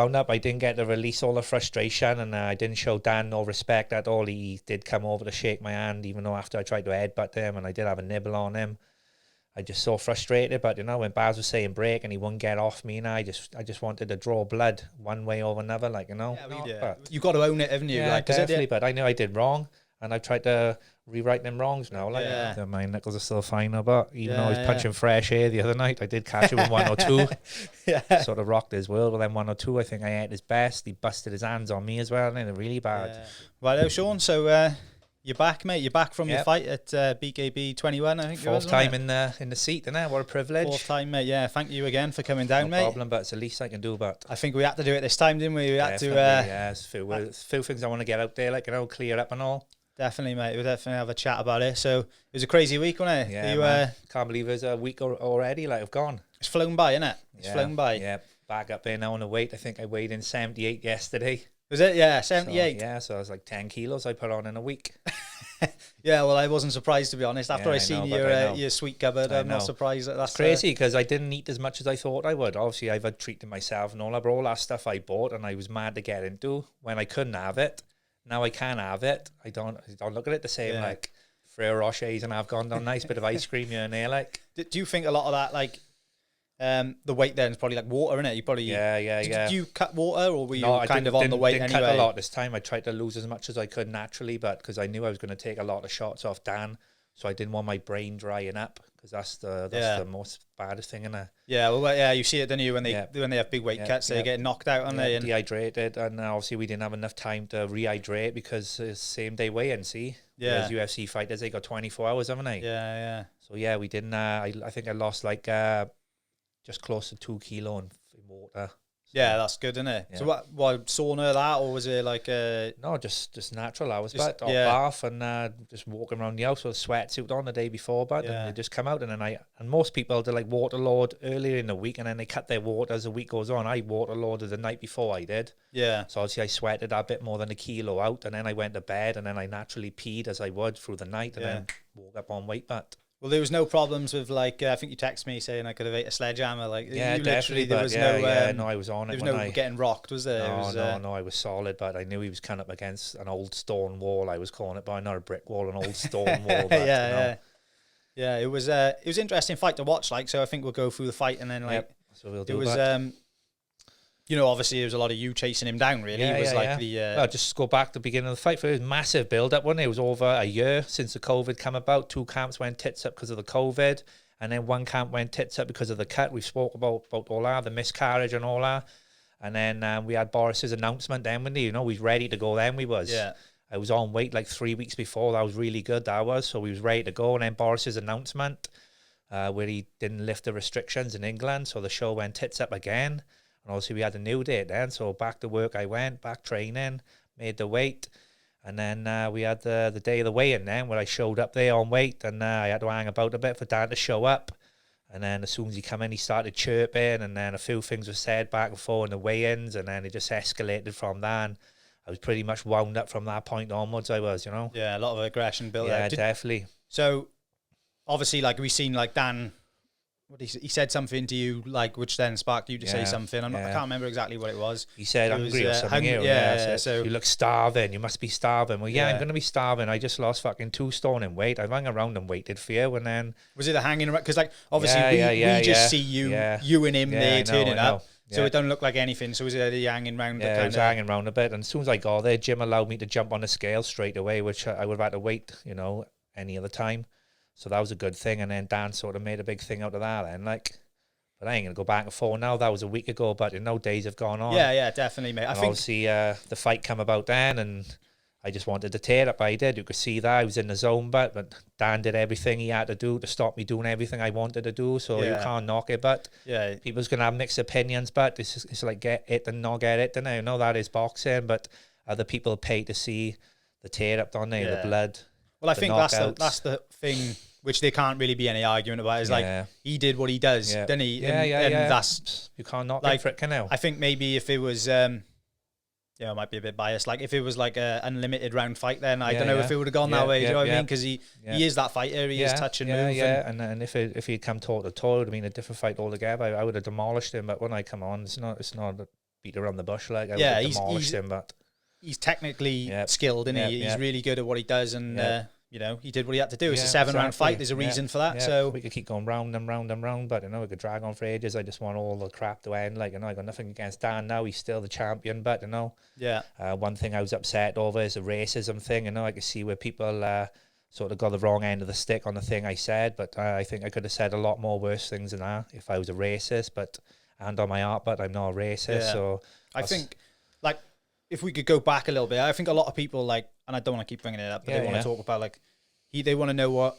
wound up, I didn't get to release all the frustration, and I didn't show Dan no respect at all. He did come over to shake my hand, even though after I tried to headbutt him and I did have a nibble on him. I just so frustrated, but when Baz was saying break and he wouldn't get off me, and I just wanted to draw blood one way or another, Yeah, you got to own it, haven't you? Yeah, definitely. But I knew I did wrong, and I've tried to rewrite them wrongs now. My knuckles are still fine, but even though I was punching fresh air the other night, I did catch him in 102. Sort of rocked his world. But then 102, I think I ate his best. He busted his hands on me as well, and it really bad. Right, Sean. So you're back, mate. You're back from your fight at BKB 21. I think fourth time in the seat, isn't it? What a privilege. Fourth time, mate. Yeah, thank you again for coming down, mate. No problem, but it's the least I can do. But I think we had to do it this time, didn't we? We had to. There's a few things I want to get out there, clear up and all. Definitely, mate. We'll definitely have a chat about it. So it was a crazy week, wasn't it? Yeah, can't believe it's a week already. I've gone. It's flown by, isn't it? It's flown by. Yeah, back up there now on the weight. I think I weighed in 78 yesterday. Was it? Yeah, 78. So I was like 10 kilos I put on in a week. Yeah, well, I wasn't surprised, to be honest. After I seen your sweet cupboard, I'm not surprised that that's crazy, because I didn't eat as much as I thought I would. Obviously, I've had treated myself and all that, but all that stuff I bought and I was mad to get into when I couldn't have it. Now I can have it. I don't look at it the same like Frere Rochers and I've gone down nice bit of ice cream here and there. Like, do you think a lot of that, like, the weight then is probably like water, isn't it? You probably Did you cut water, or were you kind of on the weight anyway? I cut a lot this time. I tried to lose as much as I could naturally, but because I knew I was going to take a lot of shots off Dan, so I didn't want my brain drying up, because that's the most baddest thing, isn't it? Yeah, well, you see it, don't you, when they have big weight cuts, they get knocked out, aren't they? And dehydrated, and obviously we didn't have enough time to rehydrate because it's same day weigh-in. See, whereas UFC fighters, they got 24 hours, haven't they? Yeah. So we didn't. I think I lost like just close to 2 kilo in water. Yeah, that's good, isn't it? Yeah. So what sauna that, or was it like no, just natural hours, but bath and just walking around the house with a sweatsuit on the day before, but and they just come out, and then most people do like waterload earlier in the week, and then they cut their water as the week goes on. I waterloaded the night before I did. Yeah. So obviously I sweated a bit more than a kilo out, and then I went to bed, and then I naturally peed as I would through the night, and then woke up on weight, but. Well, there was no problems with, like, I think you texted me saying I could have ate a sledgehammer. Like, yeah, you definitely. There was no, I was on it. There was no getting rocked, was there? No, I was solid, but I knew he was coming up against an old stone wall. I was calling it by, not a brick wall, an old stone wall. But, yeah. It was interesting fight to watch. Like, so I think we'll go through the fight, and then so we'll do it was obviously there was a lot of you chasing him down, really. It was well, just go back to the beginning of the fight. It was massive build-up, wasn't it? It was over a year since the COVID came about. 2 camps went tits up because of the COVID, and then 1 camp went tits up because of the cut. We spoke about all that, the miscarriage and all that. And then we had Boris's announcement then, when we was ready to go then, we was. Yeah. I was on weight like 3 weeks before. That was really good, that was. So we was ready to go. And then Boris's announcement, where he didn't lift the restrictions in England, so the show went tits up again. And obviously we had a new date then, so back to work I went, back training, made the weight. And then we had the day of the weigh-in then, where I showed up there on weight, and I had to hang about a bit for Dan to show up. And then as soon as he come in, he started chirping, and then a few things were said back and forth in the weigh-ins, and then it just escalated from that. And I was pretty much wound up from that point onwards, I was, Yeah, a lot of aggression built up. Yeah, definitely. So, obviously, like, we've seen, like, Dan... He said something to you, like, which then sparked you to say something. I can't remember exactly what it was. He said hungry or something. So you look starving. You must be starving. Well, I'm going to be starving. I just lost fucking 2 stone in weight. I've hung around and waited for you, and then was it a hanging around? Because like obviously we just see you and him there turning up. So it don't look like anything. So was it hanging around? Yeah, I was hanging around a bit. And as soon as I got there, Jim allowed me to jump on the scale straight away, which I would have had to wait, any other time. So that was a good thing, and then Dan sort of made a big thing out of that. And but I ain't gonna go back and forth now. That was a week ago, but days have gone on. Yeah, definitely, mate. I think obviously the fight come about then, and I just wanted to tear up. I did. You could see that I was in the zone, but Dan did everything he had to do to stop me doing everything I wanted to do. So you can't knock it. But people's gonna have mixed opinions. But it's like get it and not get it. And I know that is boxing, but other people pay to see the tear up, don't they? The blood. Well, I think that's the thing. Which there can't really be any argument about. Is like he did what he does, didn't he? And that's you can't knock him for it, can you? I think maybe if it was, it might be a bit biased. Like if it was like a unlimited round fight, then I don't know if it would have gone that way. Do you know what I mean? Because he is that fighter. He is touch and move. And if he'd come toe to toe, it would have been a different fight altogether. I would have demolished him. But when I come on, it's not beat around the bush, like I would have demolished him, but he's technically skilled, isn't he? He's really good at what he does, and you know, he did what he had to do. It's a 7-round fight. There's a reason for that. So we could keep going round and round and round, but you know, we could drag on for ages. I just want all the crap to end. Like, you know, I got nothing against Dan now. He's still the champion, but you know, one thing I was upset over is the racism thing. You know, I could see where people sort of got the wrong end of the stick on the thing I said, but I think I could have said a lot more worse things than that if I was a racist. But and on my heart, but I'm not a racist. So I think, like, if we could go back a little bit, I think a lot of people, like, and I don't want to keep bringing it up, but they want to talk about, like, they want to know what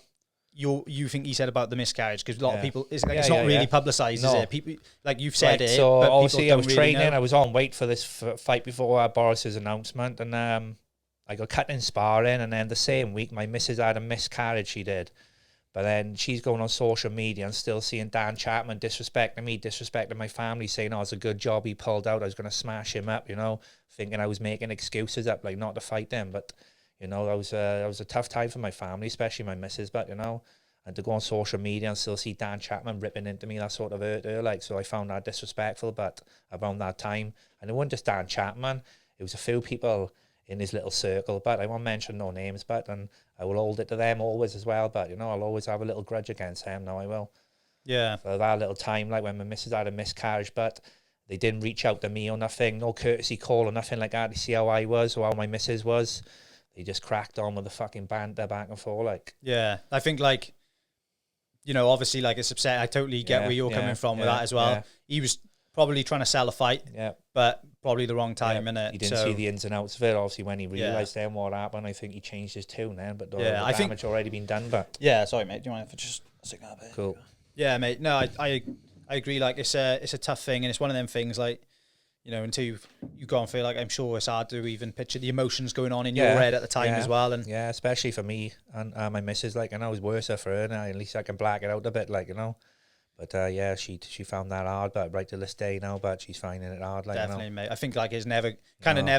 you think he said about the miscarriage, because a lot of people, it's like, it's not really publicised, is it? People, like, you've said it, so but obviously I was really training, know. I was on weight for this fight before Boris's announcement, and I got cut in sparring, and then the same week my missus had a miscarriage, she did. But then she's going on social media and still seeing Dan Chapman disrespecting me, disrespecting my family, saying, oh, it's a good job he pulled out, I was going to smash him up, you know, thinking I was making excuses up, like, not to fight them. But, you know, that was a tough time for my family, especially my missus, but, you know, and to go on social media and still see Dan Chapman ripping into me, that sort of hurt her, like, so I found that disrespectful. But around that time, and it wasn't just Dan Chapman, it was a few people in his little circle, but I won't mention no names, but, and I will hold it to them always as well, but, you know, I'll always have a little grudge against them, now I will. Yeah. For that little time, like when my missus had a miscarriage, but they didn't reach out to me or nothing, no courtesy call or nothing like that to see how I was or how my missus was. They just cracked on with the fucking banter back and forth, like. Yeah, I think, like, you know, obviously, like, it's upset. I totally get where you're coming from with that as well. He was probably trying to sell a fight, but probably the wrong time, innit? He didn't see the ins and outs of it. Obviously, when he realised then what happened, I think he changed his tune then, but the damage already been done. But sorry, mate. Do you mind if I just stick that a bit? Cool. Yeah, mate. No, I agree. Like, it's a tough thing, and it's one of them things, like, you know, until you go and feel like, I'm sure it's hard to even picture the emotions going on in your head at the time as well. And especially for me and my missus, like, I know it's worse for her now. At least I can black it out a bit, like, you know. But she found that hard, but right to this day now, but she's finding it hard. Like, definitely, you know. mate. I think, like, it's never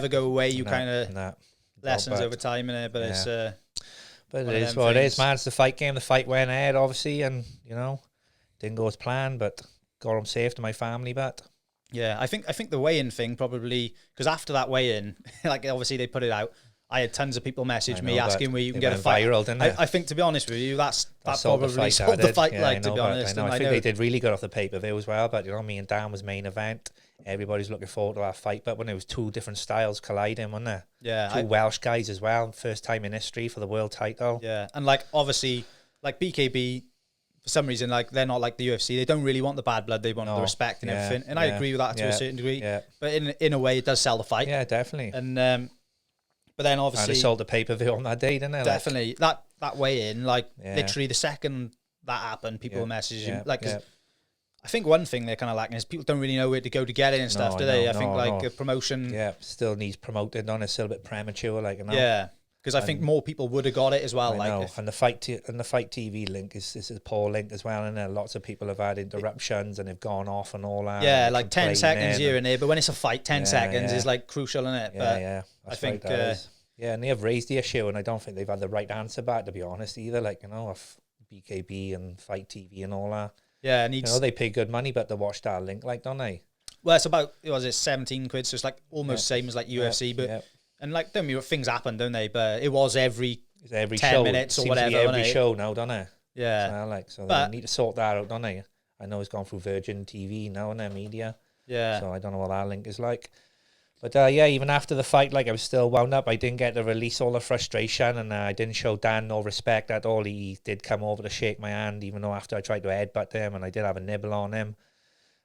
go away. You kind of lessons over time in it, but it's. But it is what it is, man. It's the fight game. The fight went ahead, obviously, and you know, didn't go as planned, but got him safe to my family. But yeah, I think the weigh-in thing probably, because after that weigh-in, like, obviously they put it out. I had tons of people message me asking where you can get a fight. Viral, didn't it? I think, to be honest with you, that probably sold the fight, like, to be honest. I think they did really good off the pay-per-view as well, but, you know, me and Dan was main event. Everybody's looking forward to that fight, but when it was two different styles colliding, wasn't there? Yeah. Two Welsh guys as well, first time in history for the world title. Yeah, and, like, obviously, like, BKB, for some reason, like, they're not like the UFC. They don't really want the bad blood. They want the respect and everything. And I agree with that to a certain degree. Yeah. But in a way, it does sell the fight. Yeah, definitely. And but then obviously, and it sold the pay-per-view on that day, didn't it? Definitely. Like, that weigh-in, like, literally the second that happened, people were messaging. Like, cause I think one thing they're kind of lacking is people don't really know where to go to get it and stuff, do they? I think, like, a promotion. Yeah, still needs promoted on. It's still a bit premature, like, you know. Yeah. Because I think more people would have got it as well. And the fight TV link is a poor link as well, and lots of people have had interruptions and they've gone off and all that. Yeah, like 10 seconds here and there, but when it's a fight, 10 seconds is, like, crucial, isn't it? But I think and they have raised the issue, and I don't think they've had the right answer back, to be honest, either. Like, you know, of BKB and Fight TV and all that. Yeah, you know, they pay good money, but to watch that link, like, don't they? Well, it's about, was it 17 quid? So it's, like, almost same as, like, UFC, but. And, like, don't mean things happen, don't they? But it was every 10 show, minutes or seems whatever. To be every show now, don't it? Yeah. So they need to sort that out, don't they? I know it's gone through Virgin TV now and their media. Yeah. So I don't know what that link is like. But even after the fight, like, I was still wound up. I didn't get to release all the frustration, and I didn't show Dan no respect at all. He did come over to shake my hand, even though after I tried to headbutt him, and I did have a nibble on him.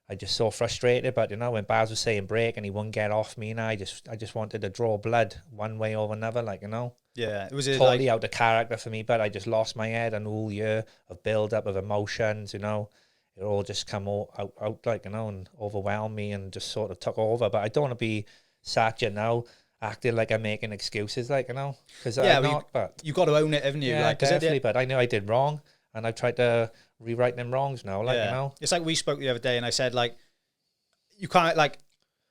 I just so frustrated, but, you know, when Baz was saying break and he wouldn't get off me, and I just wanted to draw blood one way or another, like, you know. Yeah, it was totally out of character for me, but I just lost my head an whole year of build up of emotions, you know. It all just come out like, you know, and overwhelmed me and just sort of took over. But I don't want to be sat here now acting like I'm making excuses, like, you know, because I'm not. But you got to own it, haven't you? Yeah, like, definitely. But I know I did wrong, and I've tried to rewrite them wrongs now, like, you know. It's like we spoke the other day, and I said, like, you can't, like,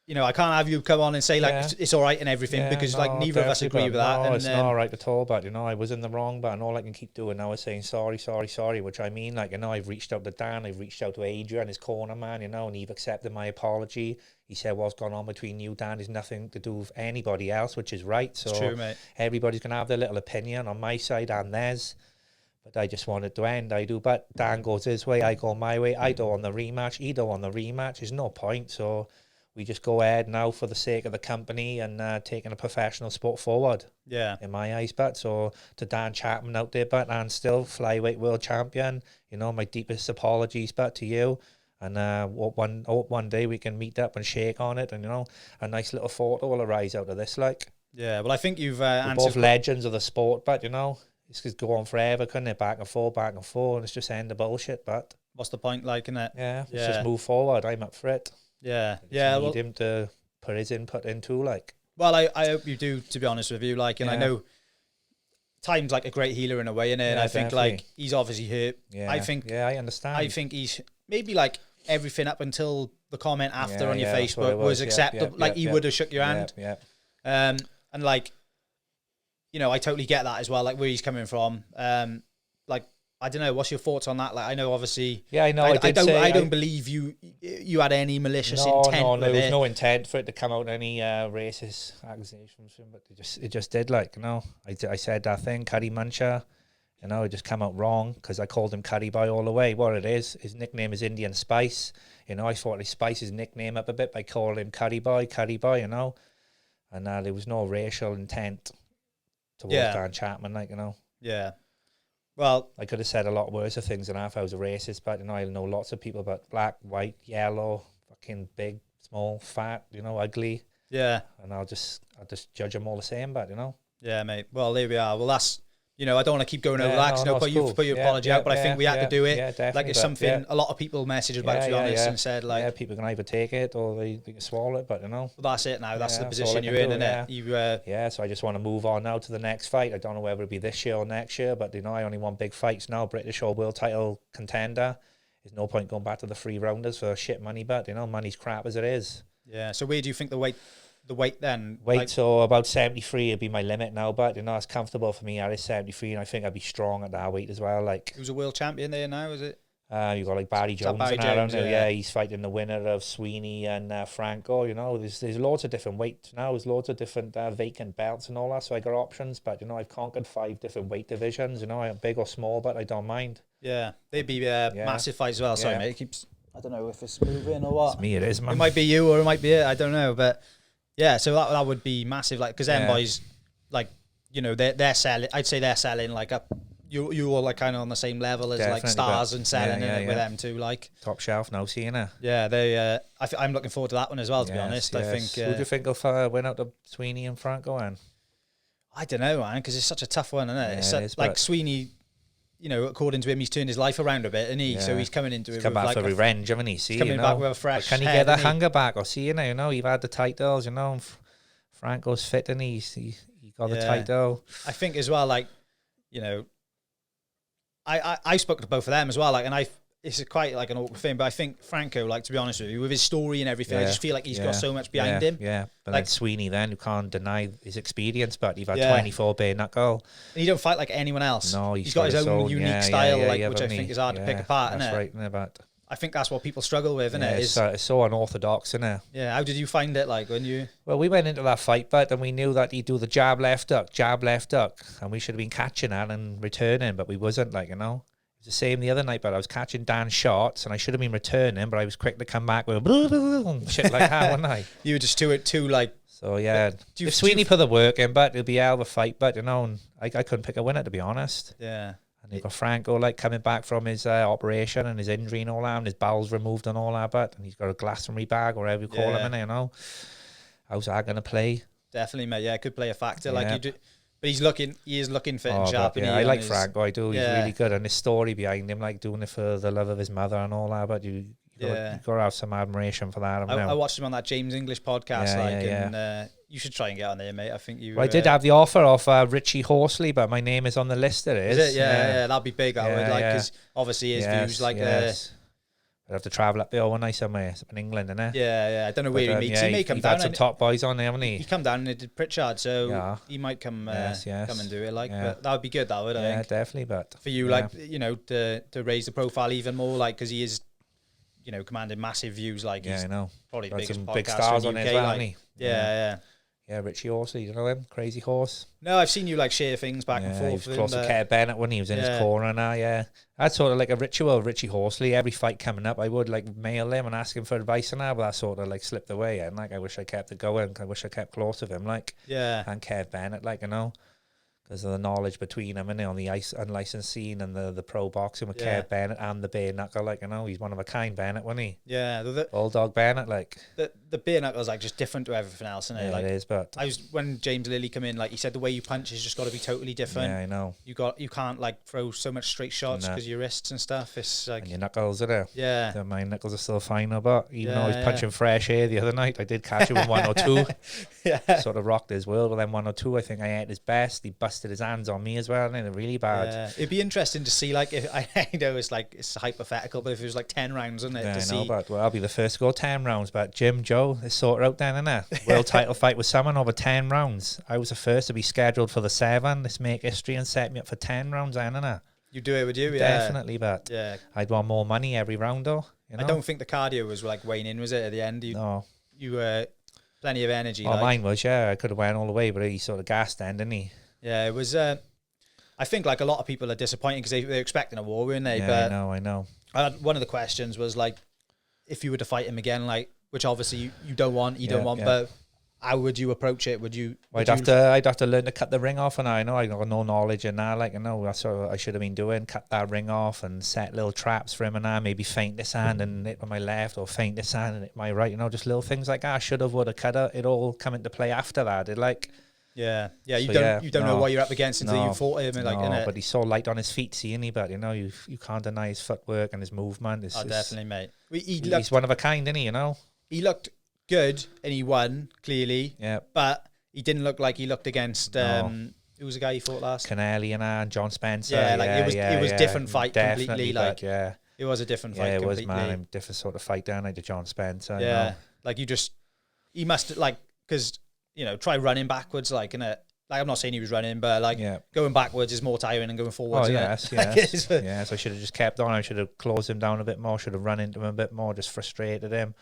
you know, I can't have you come on and say like it's all right and everything because like neither of us agree with that. No, and, it's not right at all. But you know, I was in the wrong. But and all I can keep doing now is saying sorry, which I mean, like, you know, I've reached out to Dan, I've reached out to Adrian, his corner man, you know, and he've accepted my apology. He said what's gone on between you, Dan, is nothing to do with anybody else, which is right. So it's true, mate. Everybody's gonna have their little opinion on my side and theirs. But I just want it to end. I do. But Dan goes his way, I go my way. I don't want the rematch. He don't want the rematch. There's no point. So we just go ahead now for the sake of the company and taking a professional sport forward. Yeah. In my eyes, but so to Dan Chapman out there, but and still flyweight world champion. You know, my deepest apologies, but to you. And hope one day we can meet up and shake on it, and you know, a nice little photo will arise out of this. Like, yeah. Well, I think you've answered both legends of the sport, but you know, this could go on forever, couldn't it? Back and forth, and it's just end the bullshit. But what's the point, like, in it? Yeah, let's just move forward. I'm up for it. Yeah, I need him to put his input into, like. Well, I hope you do, to be honest with you, like, and I know time's like a great healer in a way, innit? And I think like he's obviously hurt. Yeah, I think. Yeah, I understand. I think he's maybe like everything up until the comment after on your Facebook was acceptable. Like he would have shook your hand. Yeah. And like, you know, I totally get that as well. Like where he's coming from. Like, I don't know. What's your thoughts on that? Like, I know, obviously. Yeah, I know. I don't believe you had any malicious intent. No, there was no intent for it to come out any racist accusations from him, but it just did. Like, you know, I said that thing, Curry Muncher. You know, it just come out wrong because I called him Curry Boy all the way. What it is, his nickname is Indian Spice. You know, I thought I'd spice his nickname up a bit by calling him Curry Boy, you know. And there was no racial intent towards Dan Chapman, like, you know. Yeah. Well, I could have said a lot worse of things than if I was a racist, but, you know, I know lots of people about black, white, yellow, fucking big, small, fat, you know, ugly. Yeah. And I'll just judge them all the same, but, you know. Yeah, mate. Well, there we are. Well, that's, you know, I don't want to keep going over that because you put your apology out, but I think we had to do it. Yeah, definitely. Like, it's something a lot of people messaged about, to be honest, and said, like... Yeah, people can either take it or they can swallow it, but, you know. Well, that's it now. That's the position you're in, isn't it? Yeah, so I just want to move on now to the next fight. I don't know whether it'll be this year or next year, but, you know, I only want big fights now. British or world title contender. There's no point going back to the 3 rounders for shit money, but, you know, money's crap as it is. Yeah, so where do you think the weight then? So about 73 would be my limit now, but, you know, it's comfortable for me. I is 73, and I think I'd be strong at that weight as well. Like, who's a world champion there now, is it? You got like Barry Jones and around there. Yeah, he's fighting the winner of Sweeney and Franco. You know, there's loads of different weights now. There's loads of different vacant belts and all that. So I got options, but, you know, I've conquered 5 different weight divisions. You know, I'm big or small, but I don't mind. Yeah, they'd be massive fights as well. Sorry, mate. It keeps. I don't know if it's moving or what. It's me, it is, man. It might be you or it might be it. I don't know, but. Yeah, so that would be massive, like, because them boys, like, you know, they're selling. I'd say they're selling like up. You all like kind of on the same level as like stars and selling with them too, like top shelf now, seeing it. Yeah, they. I'm looking forward to that one as well. To be honest, I think. Who do you think will win out to Sweeney and Franco? And I don't know, man, because it's such a tough one, isn't it? Yeah, it's like Sweeney. You know, according to him, he's turned his life around a bit, and so he's coming into it. Come back for revenge, haven't he? See, coming back with a fresh. Can he get that hunger back? Or see, you know, you've had the titles. You know, Franco's fit, and he got the title. I think as well, like, you know, I spoke to both of them as well, like, and it's quite like an awkward thing, but I think Franco, like, to be honest with you, with his story and everything, I just feel like he's got so much behind him. Yeah, but like Sweeney, then you can't deny his experience, but you've had 24 bare knuckle. And he don't fight like anyone else. No, he's got his own unique style, which I think is hard to pick apart. That's right, isn't it? But I think that's what people struggle with, isn't it? It's so unorthodox, isn't it? Yeah. How did you find it, like, when you? Well, we went into that fight, but and we knew that he'd do the jab left duck, and we should have been catching that and returning, but we wasn't, like, you know. The same the other night, but I was catching Dan's shots and I should have been returning, but I was quick to come back with shit like that, wasn't I? You were just too like. So yeah, if Sweeney put the work in, but it'll be out of a fight. But, you know, and I couldn't pick a winner, to be honest. Yeah. And you've got Franco, like, coming back from his operation and his injury and all that, and his bowels removed and all that, but and he's got a Glastonbury bag, or whatever you call him, you know. How's that going to play? Definitely, mate. Yeah, it could play a factor. Like you do. But he is looking fit and sharp. I like Franco, I do. He's really good. And his story behind him, like doing it for the love of his mother and all that. But you got to have some admiration for that. I watched him on that James English podcast. And you should try and get on there, mate. I think you. Well, I did have the offer of Richie Horsley, but my name is on the list. It is. Is it? Yeah, that'd be big. I would like, because obviously his views, like I'd have to travel up there one night somewhere up in England, innit? Yeah. I don't know where he meets. He may come down. Had some top boys on there, haven't he? He come down and did Pritchard, so he might come come and do it. But that would be good, that would, I think. Yeah, definitely. But for you, to raise the profile even more, because he is, commanding massive views. He's I know. Probably the biggest some podcaster big stars in on the it UK, as well, hasn't he? Yeah. Yeah, Richie Horsley, you know him? Crazy Horse. No, I've seen you share things back and forth. He was close to Kev Bennett when he was in his corner now, That's sort of like a ritual, Richie Horsley. Every fight coming up, I would mail him and ask him for advice and that, but that sort of slipped away. And I wish I kept it going. I wish I kept close with him, and Kev Bennett, because of the knowledge between them, and on the ice unlicensed scene and the pro boxing with Kev Bennett and the bare knuckle, he's one of a kind, Bennett, wasn't he? Yeah, Bulldog Bennett, the bare knuckle's just different to everything else, isn't it? It is, but when James Lilly come in, he said the way you punch has just got to be totally different. Yeah, I know. You can't throw so much straight shots because your wrists and stuff. It's and your knuckles are there. Yeah, my knuckles are still fine, but even though I was punching fresh air the other night, I did catch him in 102. Sort of rocked his world. But then 102, I think I ate his best. He busted his hands on me as well, and they're really bad. Yeah. It'd be interesting to see, if I know it's hypothetical, but if it was 10 rounds, isn't it? Yeah, I know, but I'll be the first to go 10 rounds. But Jim Joe, they sort out then, innit? World title fight with someone over 10 rounds. I was the first to be scheduled for the 7. Let's make history and set me up for 10 rounds, innit? You do it, would you? Definitely, but I'd want more money every round, though. I don't think the cardio was weighing in, was it? At the end, you were plenty of energy. Mine was, I could have went all the way, but he sort of gassed then, didn't he? Yeah, it was. I think a lot of people are disappointed because they're expecting a war, weren't they? Yeah, but I know. One of the questions was if you were to fight him again, which obviously you don't want, but how would you approach it? I'd have to learn to cut the ring off, and I know I got no knowledge in that. That's what I should have been doing: cut that ring off and set little traps for him, and maybe feint this hand and hit with my left, or feint this hand and hit my right. Just little things like that. I should have, would have, cut it. It all come into play after that. Yeah. You don't know what you're up against until you fought him. But he's so light on his feet, seeing he. But you can't deny his footwork and his movement. Definitely, mate. He's one of a kind, isn't he? He looked good and he won clearly. Yeah, but he didn't look like he looked against. Who was the guy he fought last? Canelli and John Spencer. It was different fight completely. It was a different fight. It completely. was, man. Different sort of fight down to John Spencer. Yeah, he must because. Try running backwards, innit? I'm not saying he was running, but going backwards is more tiring than going forwards. Oh, yes. So I should have just kept on. I should have closed him down a bit more. Should have run into him a bit more. Just frustrated him.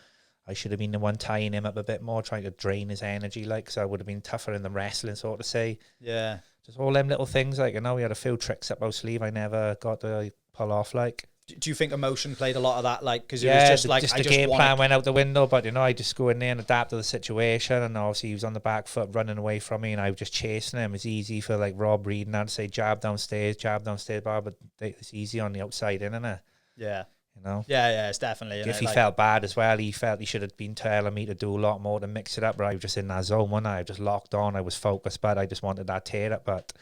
I should have been the one tying him up a bit more, trying to drain his energy, so I would have been tougher in the wrestling, sort of say. Yeah. Just all them little things, we had a few tricks up our sleeve I never got to pull off, Do you think emotion played a lot of that? Because it was just the game plan went out the window. But I just go in there and adapt to the situation. And obviously he was on the back foot, running away from me, and I was just chasing him. It's easy for Rob Reed and I'd say jab downstairs, but it's easy on the outside, isn't it? Yeah. Yeah, it's definitely. If he felt bad as well, he felt he should have been telling me to do a lot more to mix it up. But I was just in that zone, wasn't I? I just locked on. I was focused, but I just wanted that tear up. But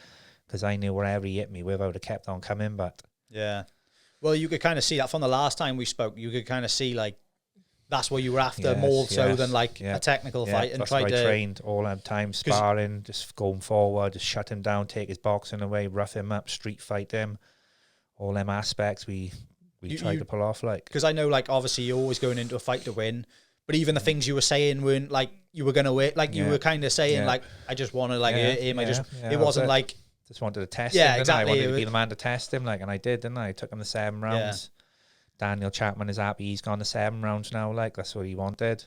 because I knew wherever he hit me with, I would have kept on coming. But yeah. Well, you could kind of see that from the last time we spoke. You could kind of see that's what you were after more so than a technical fight. And that's what I trained all that time, sparring, just going forward, just shut him down, take his boxing away, rough him up, street fight him. All them aspects we tried to pull off. Because I know obviously you're always going into a fight to win, but even the things you were saying weren't you were going to win. You were kind of saying I just want to hurt him. It wasn't just wanted to test him, exactly. I wanted to be the man to test him, and I did, didn't I? I took him to 7 rounds. Daniel Chapman is happy he's gone to 7 rounds now, that's what he wanted.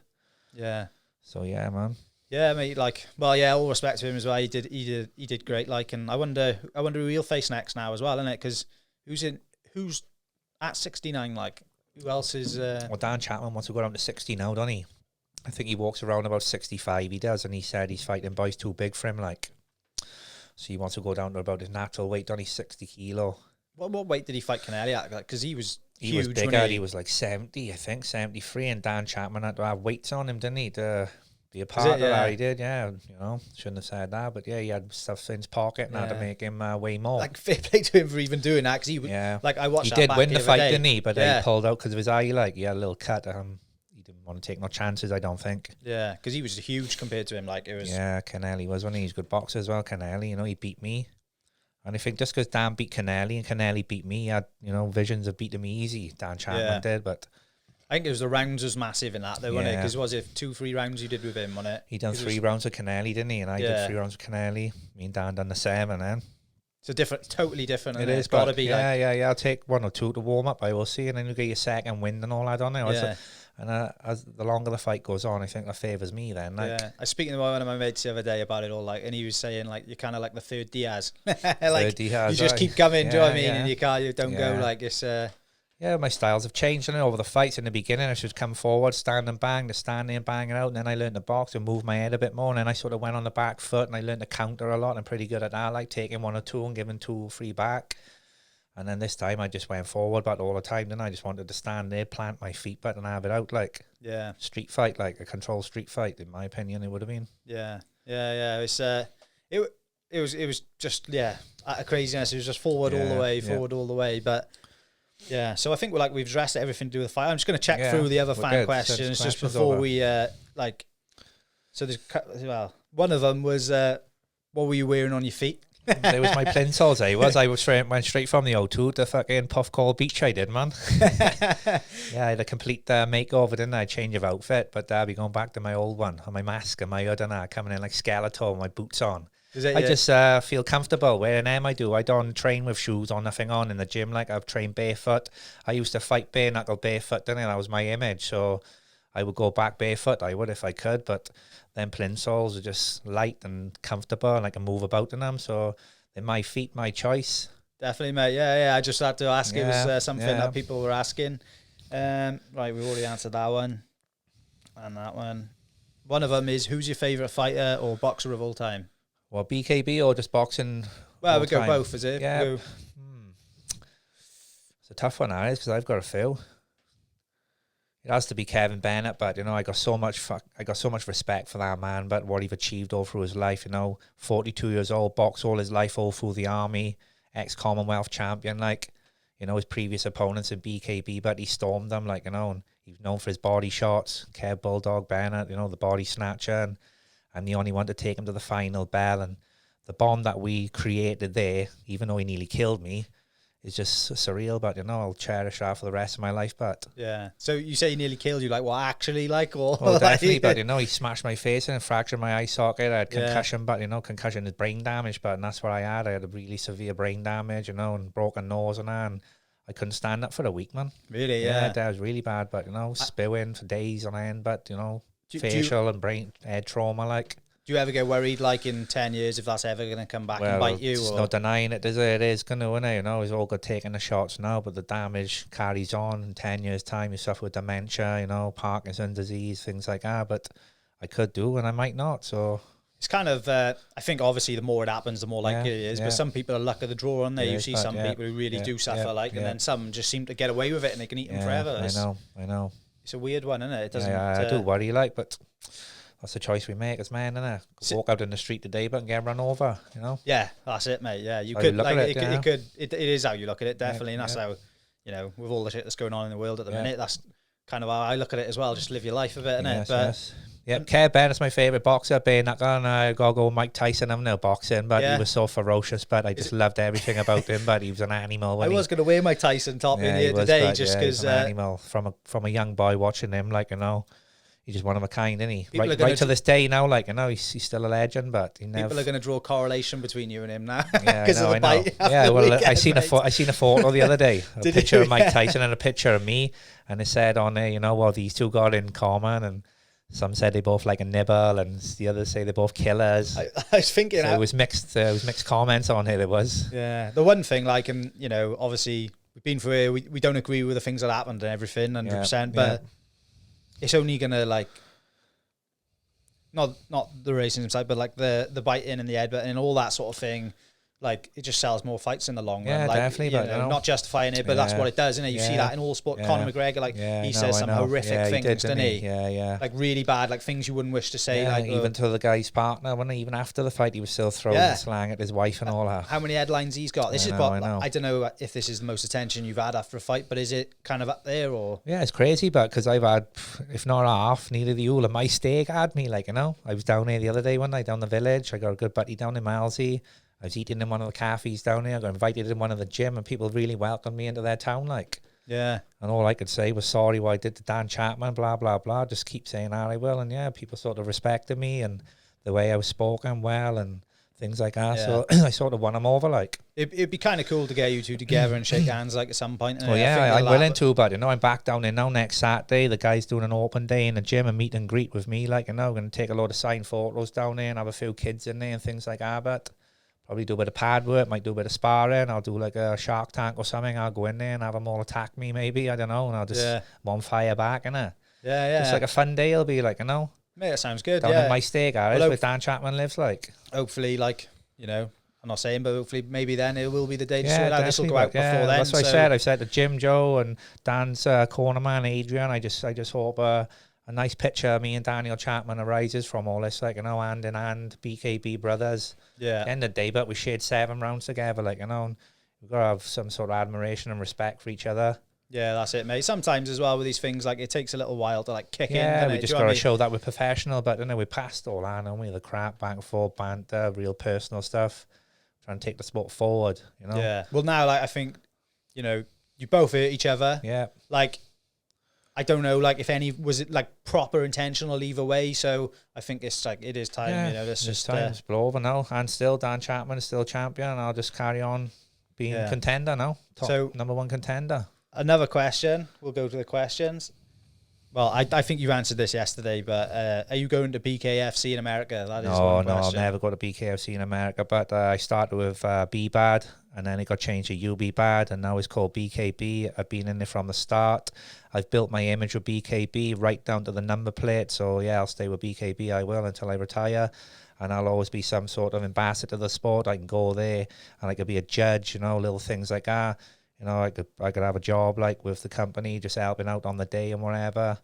Yeah. So yeah, man. Yeah, mate. All respect to him as well. He did great. And I wonder who he'll face next now as well, isn't it? Because who's at 69? Who else is? Well, Dan Chapman wants to go down to 60 now, doesn't he? I think he walks around about 65. He does, and he said he's fighting boys too big for him, So he wants to go down to about his natural weight, Donnie, 60 kilo. What weight did he fight Canelli at? Because he was huge. He was bigger. He was 70, I think, 73. And Dan Chapman had to have weights on him, didn't he? To be a part of that. He did, yeah. Shouldn't have said that. But yeah, he had stuff in his pocket and had to make him weigh more. Fair play to him for even doing that. Because he was, I watched that. He did win the fight, didn't he? But he pulled out because of his eye. He had a little cut. He didn't want to take no chances, I don't think. Yeah, because he was huge compared to him. It was. Yeah, Canelli was one. He's a good boxer as well. Canelli, he beat me. And I think just because Dan beat Canelli and Canelli beat me, he had, visions of beating me easy. Dan Chapman did, but I think it was the rounds was massive in that though, wasn't it? Because was it 2-3 rounds you did with him, wasn't it? He done 3 rounds with Canelli, didn't he? And I did 3 rounds with Canelli. Me and Dan done the 7 then. So different, totally different. It is, it's got to be yeah. I'll take 1 or 2 to warm up, I will see, and then you get your second wind and all that on there. Yeah. And as the longer the fight goes on, I think that favours me then. Like, I was speaking to one of my mates the other day about it all, like, and he was saying like you're kind of like the third Diaz. Third Diaz, you just keep coming, do you know what I mean? And you don't go like it's. Yeah, my styles have changed over the fights. In the beginning, I should come forward, stand and bang, to stand there and bang it out. And then I learned to box and move my head a bit more. And then I sort of went on the back foot and I learned to counter a lot. I'm pretty good at that, like taking 1 or 2 and giving 2 or 3 back. And then this time I just went forward, but all the time. Then I just wanted to stand there, plant my feet, but and have it out like street fight, like a controlled street fight. In my opinion, it would have been. Yeah. It was just out of craziness. It was just forward all the way, but. Yeah, so I think we've addressed everything to do with the fight. I'm just going to check through the other fan questions just before we So there's one of them was what were you wearing on your feet? It was my plinsolls. I went straight from the O2 to fucking Puffcall Beach. I did, man. I had a complete makeover, didn't I? Change of outfit, but I'll be going back to my old one, and my mask and my hood and that, coming in like Skeletor with my boots on. I just feel comfortable wearing them. I don't train with shoes or nothing on in the gym. Like I've trained barefoot. I used to fight bare knuckle barefoot, didn't I? That was my image. So I would go back barefoot. I would if I could. But then plinsolls are just light and comfortable, and I can move about in them. So they're my feet, my choice. Definitely, mate. Yeah. I just had to ask. It was something that people were asking. Right, we've already answered that one and that one. One of them is, who's your favourite fighter or boxer of all time? Well, BKB or just boxing? Well, we go both, is it? Yeah. It's a tough one, because I've got a few. It has to be Kevin Bennett, but I got so much respect for that man, but what he's achieved all through his life. 42 years old, boxed all his life, all through the army, ex-Commonwealth champion, his previous opponents in BKB, but he stormed them, and he's known for his body shots. Kev Bulldog Bennett, the body snatcher, and I'm the only one to take him to the final bell, and the bond that we created there, even though he nearly killed me, is just surreal. But I'll cherish that for the rest of my life. But so you say he nearly killed you, like what actually, or definitely. But he smashed my face and fractured my eye socket. I had concussion, but concussion is brain damage. But that's what I had. I had a really severe brain damage, and broken nose and that. And I couldn't stand up for a week, man. Really, yeah. That was really bad. But spewing for days on end. But facial and brain head trauma, Do you ever get worried, in 10 years, if that's ever going to come back and bite you? There's no denying it, is it? It is going to, isn't it? It's all good taking the shots now, but the damage carries on. In 10 years' time, you suffer with dementia, Parkinson's disease, things like that. But I could do, and I might not, so... It's kind of, I think, obviously, the more it happens, the more likely it is. But some people are luck of the draw, aren't they? You see some people who really do suffer, and then some just seem to get away with it, and they can eat them forever. I know. It's a weird one, isn't it? It doesn't. I do worry, but that's the choice we make as men, isn't it? Walk out in the street today, but get run over, Yeah, that's it, mate. Yeah, you could it is how you look at it, definitely, and that's how, with all the shit that's going on in the world at the minute, that's kind of how I look at it as well. Just live your life a bit, innit? But Kev Bennett's my favourite boxer, bare knuckle, and I gotta go Mike Tyson. I'm no boxing, but he was so ferocious, but I just loved everything about him. But he was an animal. I was going to wear Mike Tyson top in here today, just because an animal from a young boy watching him, he's just one of a kind, isn't he? Right to this day now, he's still a legend, but people are going to draw a correlation between you and him now. I know. Yeah, well, I seen a photo the other day, a picture of Mike Tyson and a picture of me, and it said on there, these two got in common, and some said they both like a nibble, and the others say they're both killers. I was thinking so it was mixed comments on here. There was the one thing, and obviously we've been through it. We don't agree with the things that happened and everything, 100%, but. It's only gonna not the racism side, but the biting and the headbutt and all that sort of thing. It just sells more fights in the long run. Yeah, definitely. But not justifying it, but that's what it does, isn't it? You see that in all sport. Conor McGregor, he says some horrific things, doesn't he? Yeah. Really bad, things you wouldn't wish to say. Even to the guy's partner, even after the fight, he was still throwing slang at his wife and all that. How many headlines he's got? I don't know if this is the most attention you've had after a fight, but is it kind of up there or? Yeah, it's crazy, but because I've had, if not half, neither the all of my steak had me. I was down here the other day one night down the village. I got a good buddy down in Malsey. I was eating in one of the cafes down there. I got invited in one of the gym, and people really welcomed me into their town. Yeah. And all I could say was sorry what I did to Dan Chapman, blah, blah, blah. Just keep saying I will. And yeah, people sort of respected me and the way I was spoken well and things like that. Yeah. So I sort of won them over, like. It'd be kind of cool to get you two together and shake hands, like, at some point. Well, yeah, I'm willing to, but, you know, I'm back down there now next Saturday. The guy's doing an open day in the gym and meet and greet with me, like, you know, going to take a lot of signed photos down there and have a few kids in there and things like that, but probably do a bit of pad work, might do a bit of sparring. I'll do like a Shark Tank or something. I'll go in there and have them all attack me, maybe, I don't know, and I'll just bonfire back, innit? Yeah. Just like a fun day it'll be, like, you know. Mate, that sounds good, down in my stay garage where Dan Chapman lives, like. Hopefully, like, you know, I'm not saying, but hopefully maybe then it will be the day to sort out. This will go out before then. That's what I said. I've said to Jim, Joe, and Dan's corner man, Adrian. I just hope a nice picture of me and Daniel Chapman arises from all this, like, you know, hand in hand, BKB brothers. Yeah. End of the day, but we shared 7 rounds together, like, you know, and we've got to have some sort of admiration and respect for each other. Yeah, that's it, mate. Sometimes as well with these things, like, it takes a little while to, like, kick in. Yeah, we just got to show that we're professional, but, you know, we passed all that, haven't we? The crap, back and forth, banter, real personal stuff. Trying to take the sport forward, you know. Yeah. Well, now, like, I think, you know, you both hurt each other. Yeah. Like, I don't know, like, if any was it like proper intentional either way. So I think it's like it is time. Yeah, you know, it's just time. It's blow over now, and still Dan Chapman is still champion. And I'll just carry on being contender now. Top #1 contender. Another question. We'll go to the questions. Well, I think you answered this yesterday, but are you going to BKFC in America? That is one question. I'll never go to BKFC in America. But I started with B-Bad, and then it got changed to UB-Bad, and now it's called BKB. I've been in there from the start. I've built my image with BKB right down to the number plate. So, yeah, I'll stay with BKB. I will until I retire. And I'll always be some sort of ambassador to the sport. I can go there, and I could be a judge, you know, little things like that. You know, I could have a job like with the company, just helping out on the day and whatever.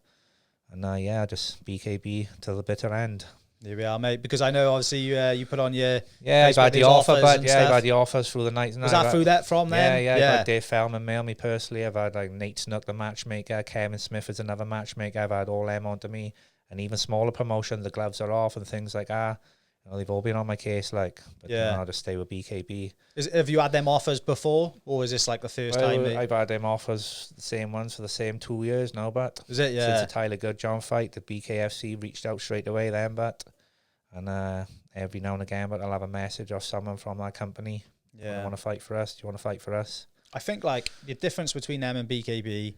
And just BKB till the bitter end. There we are, mate. Because I know obviously you put on your I've had the offer, but I've had the offers through the night. Was that through that from them? Yeah. I've had Dave Feldman mail me personally. I've had like Nate Snook, the matchmaker. Kevin Smith is another matchmaker. I've had all them onto me, and even smaller promotions. The gloves are off and things like that. You know, they've all been on my case, like, but I'll just stay with BKB. Have you had them offers before, or is this like the first time? I've had them offers, the same ones for the same 2 years now, but is it? Yeah. Since the Tyler Goodjohn fight, the BKFC reached out straight away then, but every now and again, but I'll have a message off someone from that company. Yeah. I want to fight for us. Do you want to fight for us? I think like the difference between them and BKB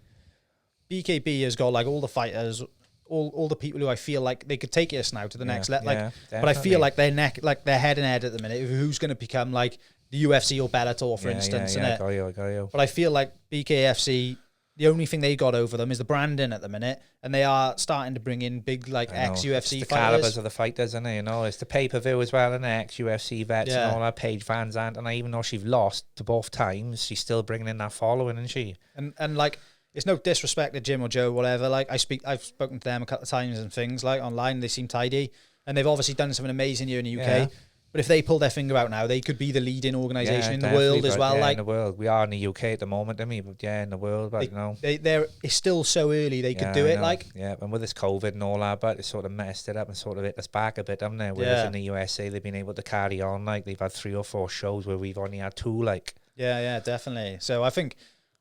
has got like all the fighters. All the people who I feel like they could take us now to the next level, but I feel like they're head and head at the minute. Who's going to become like the UFC or Bellator, for instance? I got you. But I feel like BKFC, the only thing they got over them is the branding at the minute, and they are starting to bring in big like ex-UFC the fighters. Calibers of the fighters, isn't it? You know, it's the pay-per-view as well, and ex-UFC vets and all that. Paige Van Zandt, and even though she's lost to both times, she's still bringing in that following, isn't she? And like. It's no disrespect to Jim or Joe, whatever. Like I've spoken to them a couple of times and things like online. They seem tidy, and they've obviously done something amazing here in the UK. Yeah. But if they pull their finger out now, they could be the leading organisation in the world as well. Yeah, like in the world, we are in the UK at the moment, I mean, but in the world, but it's still so early. They could do it, like and with this COVID and all that, but it sort of messed it up and sort of hit us back a bit, haven't they? Whereas in the USA, they've been able to carry on. Like they've had 3 or 4 shows where we've only had 2. Like definitely. So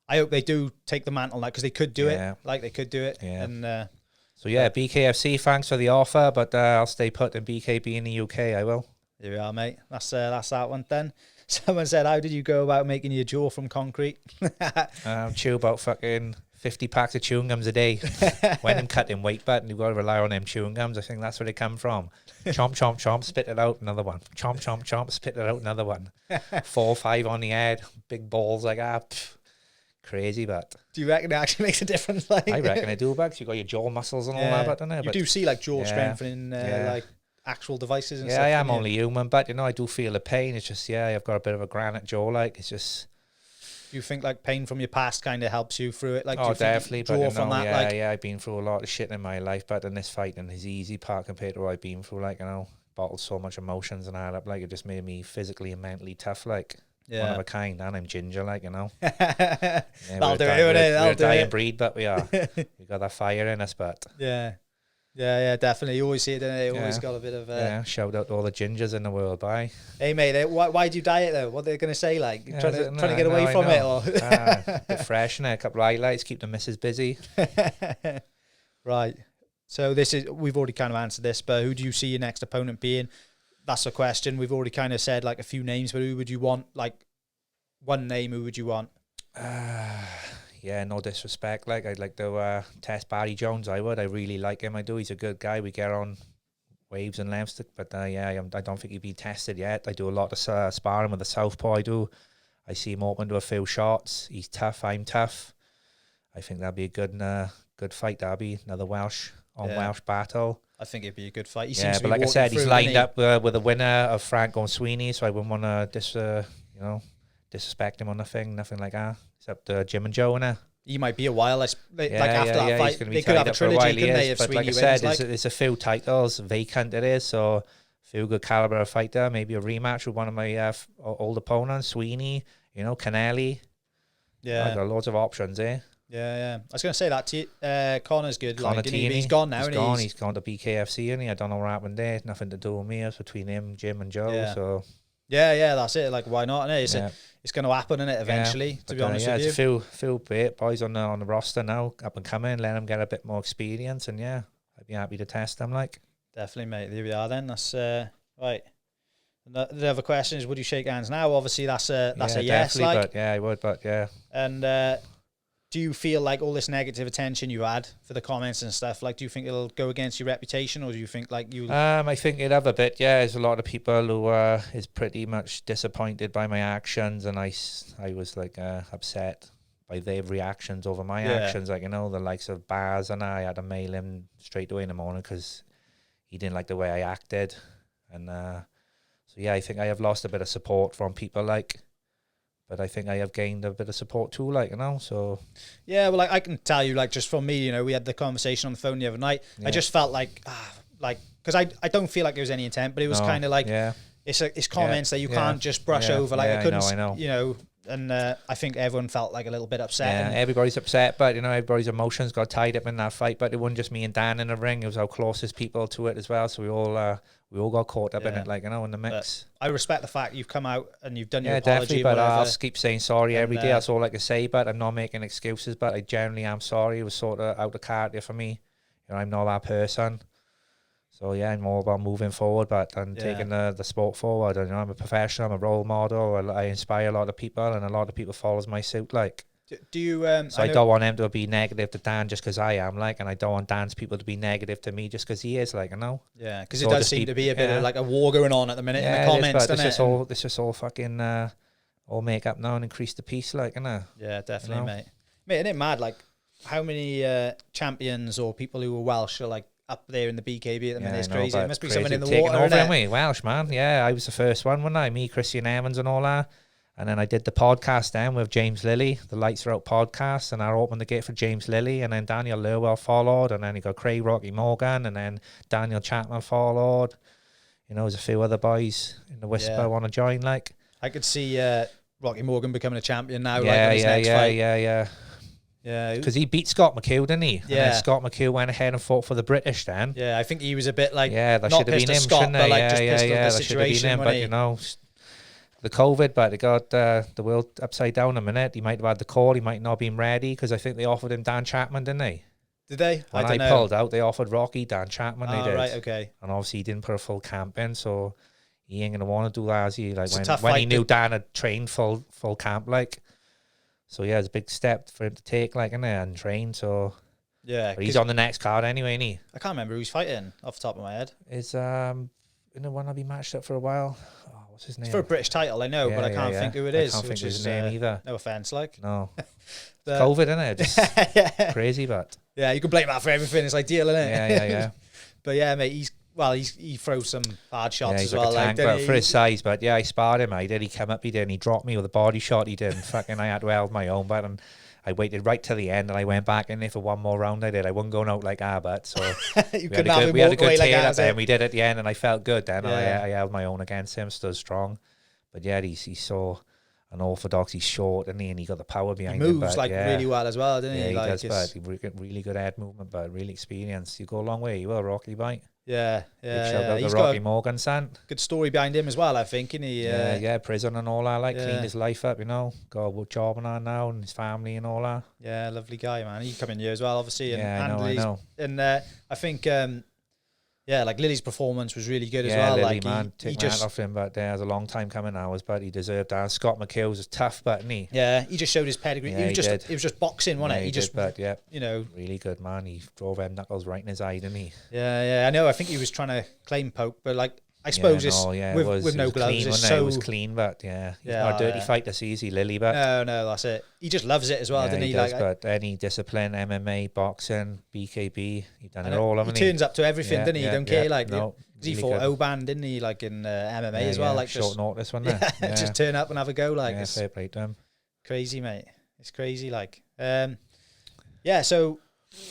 I hope they do take the mantle now because they could do it. Like they could do it. Yeah. And BKFC, thanks for the offer, but I'll stay put in BKB in the UK. I will. Here we are, mate. That's that one then. Someone said, "How did you go about making your jaw from concrete?" Chew about fucking 50 packs of chewing gums a day. When I'm cutting weight, but you've got to rely on them chewing gums. I think that's where they come from. Chomp, chomp, chomp, spit it out, another one. Chomp, chomp, chomp, spit it out, another one. 4 5 on the head, big balls like that. Crazy, but do you reckon it actually makes a difference? Like I reckon it do, but you got your jaw muscles and all that, but don't know. You do see like jaw strengthening like actual devices and stuff. I am only human, but I do feel the pain. It's just I've got a bit of a granite jaw, like it's just. Do you think like pain from your past kind of helps you through it? Like definitely, but from that, I've been through a lot of shit in my life, but in this fighting is easy part compared to what I've been through. Like bottled so much emotions and all up, like it just made me physically and mentally tough, like. One of a kind, and I'm ginger, like That'll do it. We're a dying breed, but we are. We got that fire in us, but Yeah, definitely. You always see it, don't you? Always got a bit of... shout out to all the gingers in the world, bye. Hey, mate, why do you diet, though? What are they going to say, like? Trying to get away from it? Or? A bit fresh, innit? A couple of highlights, keep the missus busy. Right. So we've already kind of answered this, but who do you see your next opponent being? That's a question. We've already kind of said, like, a few names, but who would you want? Like, one name, who would you want? Yeah, no disrespect. Like, I'd like to test Barry Jones. I really like him. I do. He's a good guy. We get on waves and lengths. But I don't think he'd be tested yet. I do a lot of sparring with the southpaw. I see him open to a few shots. He's tough. I'm tough. I think that'd be a good fight. That'd be another Welsh battle. I think it'd be a good fight. He seems to be like I said, he's lined up with a winner of Franco and Sweeney, so I wouldn't want to disrespect him on nothing like that. Except Jim and Joe, innit? He might be a while. After that fight, they could have a trilogy, couldn't they? If but Sweeney like I wins, said, there's a few titles vacant. It is, so a few good caliber of fighter. Maybe a rematch with one of my old opponents, Sweeney. Canelli. Yeah, I've got loads of options, eh? Yeah. I was going to say that to you. Connor's good. He's gone now. He's gone to BKFC, and I don't know what happened there. Nothing to do with me. It's between him, Jim, and Joe. Yeah. So. Yeah, that's it. Like, why not? It's going to happen, innit, eventually, to be honest with you. There's a few boys on the roster now, up and coming, let them get a bit more experience, and I'd be happy to test them, like. Definitely, mate. There we are then. That's, right. The other question is, would you shake hands now? Obviously, that's a yes, like. But I would, but yeah. And do you feel like all this negative attention you had for the comments and stuff, like, do you think it'll go against your reputation, or do you think like you? I think it'll have a bit. Yeah, there's a lot of people who is pretty much disappointed by my actions, and I was like upset by their reactions over my actions. Like, the likes of Baz, and I had to mail him straight away in the morning because he didn't like the way I acted, and so I think I have lost a bit of support from people, like. But I think I have gained a bit of support too, like, so. Yeah, well, like, I can tell you, like, just from me, we had the conversation on the phone the other night. Yeah. I just felt like, because I don't feel like there was any intent, but it was kind of like, it's comments that you can't just brush over. Like, I couldn't, I know. And I think everyone felt like a little bit upset. Yeah, everybody's upset, but, everybody's emotions got tied up in that fight. But it wasn't just me and Dan in the ring. It was our closest people to it as well. So we all got caught up in it, like, in the mix. But I respect the fact you've come out and you've done your apology. Definitely, but I'll keep saying sorry every day. That's all I can say, but I'm not making excuses, but I generally am sorry. It was sort of out of character for me. I'm not that person. So, I'm more about moving forward, and taking the sport forward. And, I'm a professional, I'm a role model. I inspire a lot of people, and a lot of people follows my suit, like. Do you? So I don't want them to be negative to Dan just because I am, like, and I don't want Dan's people to be negative to me just because he is, like, Yeah, because it does seem to be a bit of like a war going on at the minute in the comments, doesn't it? This is all fucking all make up now and increase the peace, like, Yeah, definitely, mate. Mate, isn't it mad? Like, how many champions or people who are Welsh are like up there in the BKB at the minute? It's crazy. It must be someone in the water, isn't it? Welsh, man. Yeah, I was the first one, wasn't I? Me, Christian Evans, and all that. And then I did the podcast then with James Lilly, the Lights Are Out podcast, and I opened the gate for James Lilly, and then Daniel Lurwell followed, and then you got Craig Rocky Morgan, and then Daniel Chapman followed. There's a few other boys in the Whisper want to join, like. I could see Rocky Morgan becoming a champion now, next fight. Yeah, because he beat Scott McHugh, didn't he? Yeah. And then Scott McHugh went ahead and fought for the British then. Yeah, I think he was a bit like, that should have been him, Scott, shouldn't it? But like just pissed off the situation. But the COVID, but it got the world upside down a minute. He might have had the call. He might not have been ready because I think they offered him Dan Chapman, didn't they? Did they? When I pulled out, they offered Rocky Dan Chapman. They did. Right, okay. And obviously he didn't put a full camp in, so he ain't gonna want to do that. As he like when he knew Dan had trained full camp, like. So it's a big step for him to take, like, and train. So but he's on the next card anyway, ain't he? I can't remember who he's fighting off the top of my head. It's in the one I'll be matched up for a while. What's his name? It's for a British title, I know, but I can't think who it is. I can't think of his name either. No offense, like. No. It's COVID, isn't it? Just crazy, but. Yeah, you can blame that for everything. It's ideal, isn't it? Yeah. But mate, he throws some hard shots as well. Like for his size, but I sparred him. He came up, he did, and he dropped me with a body shot. He did. Fucking, I had to hold my own, but I waited right to the end, and I went back in there for one more round. I did. I wasn't going out like but so we had a good tear at the end. We did at the end, and I felt good then. I held my own against him, stood strong. But he saw unorthodox. He's short, and he got the power behind He him. moves But, really well as well, doesn't he? Yeah, he like, does, but he really good head movement, but really experienced. You go a long way. You will, Rocky, bite. Yeah. Shout out He's to got Rocky a Morgan, son. good story behind him as well, I think. And he, prison and all that. Like, cleaned his life up, got a good job on that now, and his family and all that. Yeah, lovely guy, man. He come in here as well, obviously. And, I know. And I think, like Lily's performance was really good as well. Lily, like, man, take my hat off him, but there's a long time coming now, but he deserved that. Scott McHale's was tough, but he just showed his pedigree. Yeah, it was just boxing, wasn't it? He just, but really good, man. He drove them knuckles right in his eye, didn't he? Yeah, I know. I think he was trying to claim poke, but like, I suppose with no gloves, clean, it was clean, but he's not a dirty fight to see, is he, Lily? But no, that's it. He just loves it as well, doesn't he? He does, but any discipline, MMA, boxing, BKB, he done it all. He turns up to everything, doesn't he? He don't care, like. No, he fought Oban, didn't he? Like in MMA as well, like short notice, wasn't it? Just turn up and have a go, like. It's fair play to him. Crazy, mate. It's crazy, like. So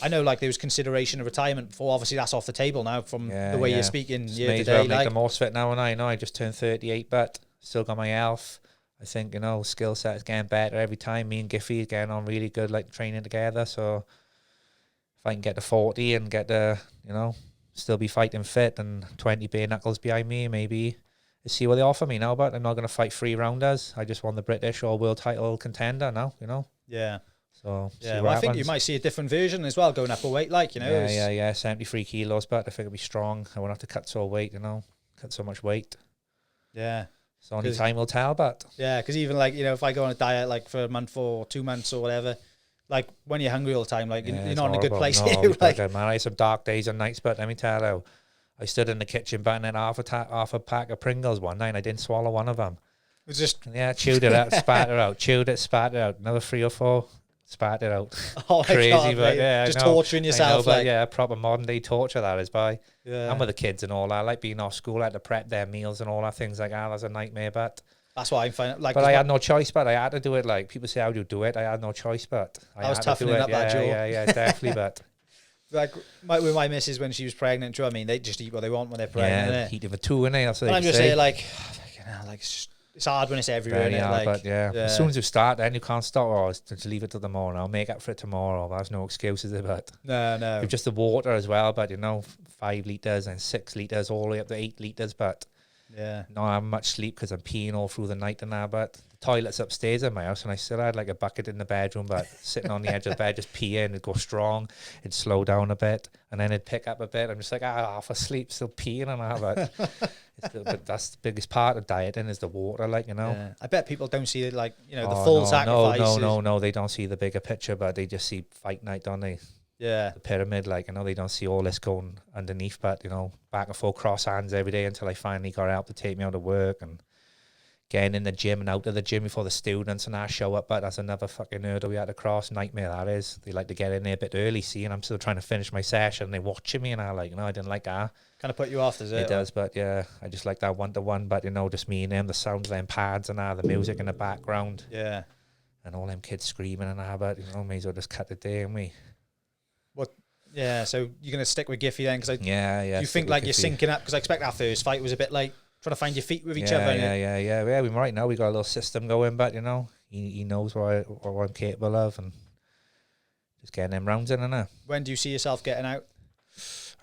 I know, like, there was consideration of retirement before. Obviously, that's off the table now from the way you're speaking year to day. Well make the most of it now, and I just turned 38, but still got my health. I think, skill set is getting better every time. Me and Giffy are getting on really good, like, training together. So if I can get to 40 and get to, still be fighting fit and 20 bare knuckles behind me, maybe see what they offer me now. But I'm not going to fight 3 rounders. I just won the British or world title contender now, Yeah. So well, I think you might see a different version as well, going up a weight, like, 73 kilos, but I think it'll be strong. I won't have to cut so weight, cut so much weight. Yeah. So only time will tell, but because even like, if I go on a diet like for a month or 2 months or whatever, like when you're hungry all the time, like you're not in a good place. No, like, man, I had some dark days and nights, but let me tell you, I stood in the kitchen butting in half a pack of Pringles one night and I didn't swallow one of them. It was just chewed it out, spat it out, chewed it, spat it out, another 3 or 4. Spat it out. Oh, crazy, God, but just torturing yourself. But proper modern day torture that is by. Yeah. And with the kids and all that, like being off school, I had to prep their meals and all that, things like that. That's a nightmare, but that's why I'm finding like. But I had no choice, but I had to do it. Like people say, how do you do it? I had no choice, but I was had toughening to do up it. that jaw. Yeah, definitely, but. Like with my missus when she was pregnant, do you know what I mean? They just eat what they want when they're pregnant. Yeah, heat of a 2, innit? That's what I'm just saying, like, it's hard when it's everywhere. Very hard, like, but as soon as you start, then you can't stop. Or just leave it till tomorrow. I'll make up for it tomorrow. There's no excuses about it. No. It's just the water as well, but 5 litres and 6 litres all the way up to 8 litres, but not have much sleep because I'm peeing all through the night and that. But the toilet's upstairs in my house, and I still had like a bucket in the bedroom, but sitting on the edge of the bed, just peeing. It'd go strong, it'd slow down a bit, and then it'd pick up a bit. I'm just like half asleep, still peeing and that. But that's the biggest part of dieting is the water, like Yeah. I bet people don't see it, like the full sacrifice. No, they don't see the bigger picture, but they just see fight night, don't they? Yeah, the pyramid, like they don't see all this going underneath, but back and forth cross hands every day until I finally got help to take me out of work and getting in the gym and out of the gym before the students and I show up. But that's another fucking hurdle we had to cross. Nightmare that is. They like to get in there a bit early, see, and I'm still trying to finish my session. They're watching me, and I I didn't like that. Kind of put you off, does it? It does, but I just like that 1-to-1. But just me and them, the sound of them pads and the music in the background, and all them kids screaming and that. But may as well just cut the day, and we. What? Yeah, so you're gonna stick with Giffy then? Because you think like you're syncing up? Because I expect our first fight was a bit like trying to find your feet with each other. Yeah. We right now we got a little system going, but he knows what I'm capable of, and just getting them rounds in. And when do you see yourself getting out?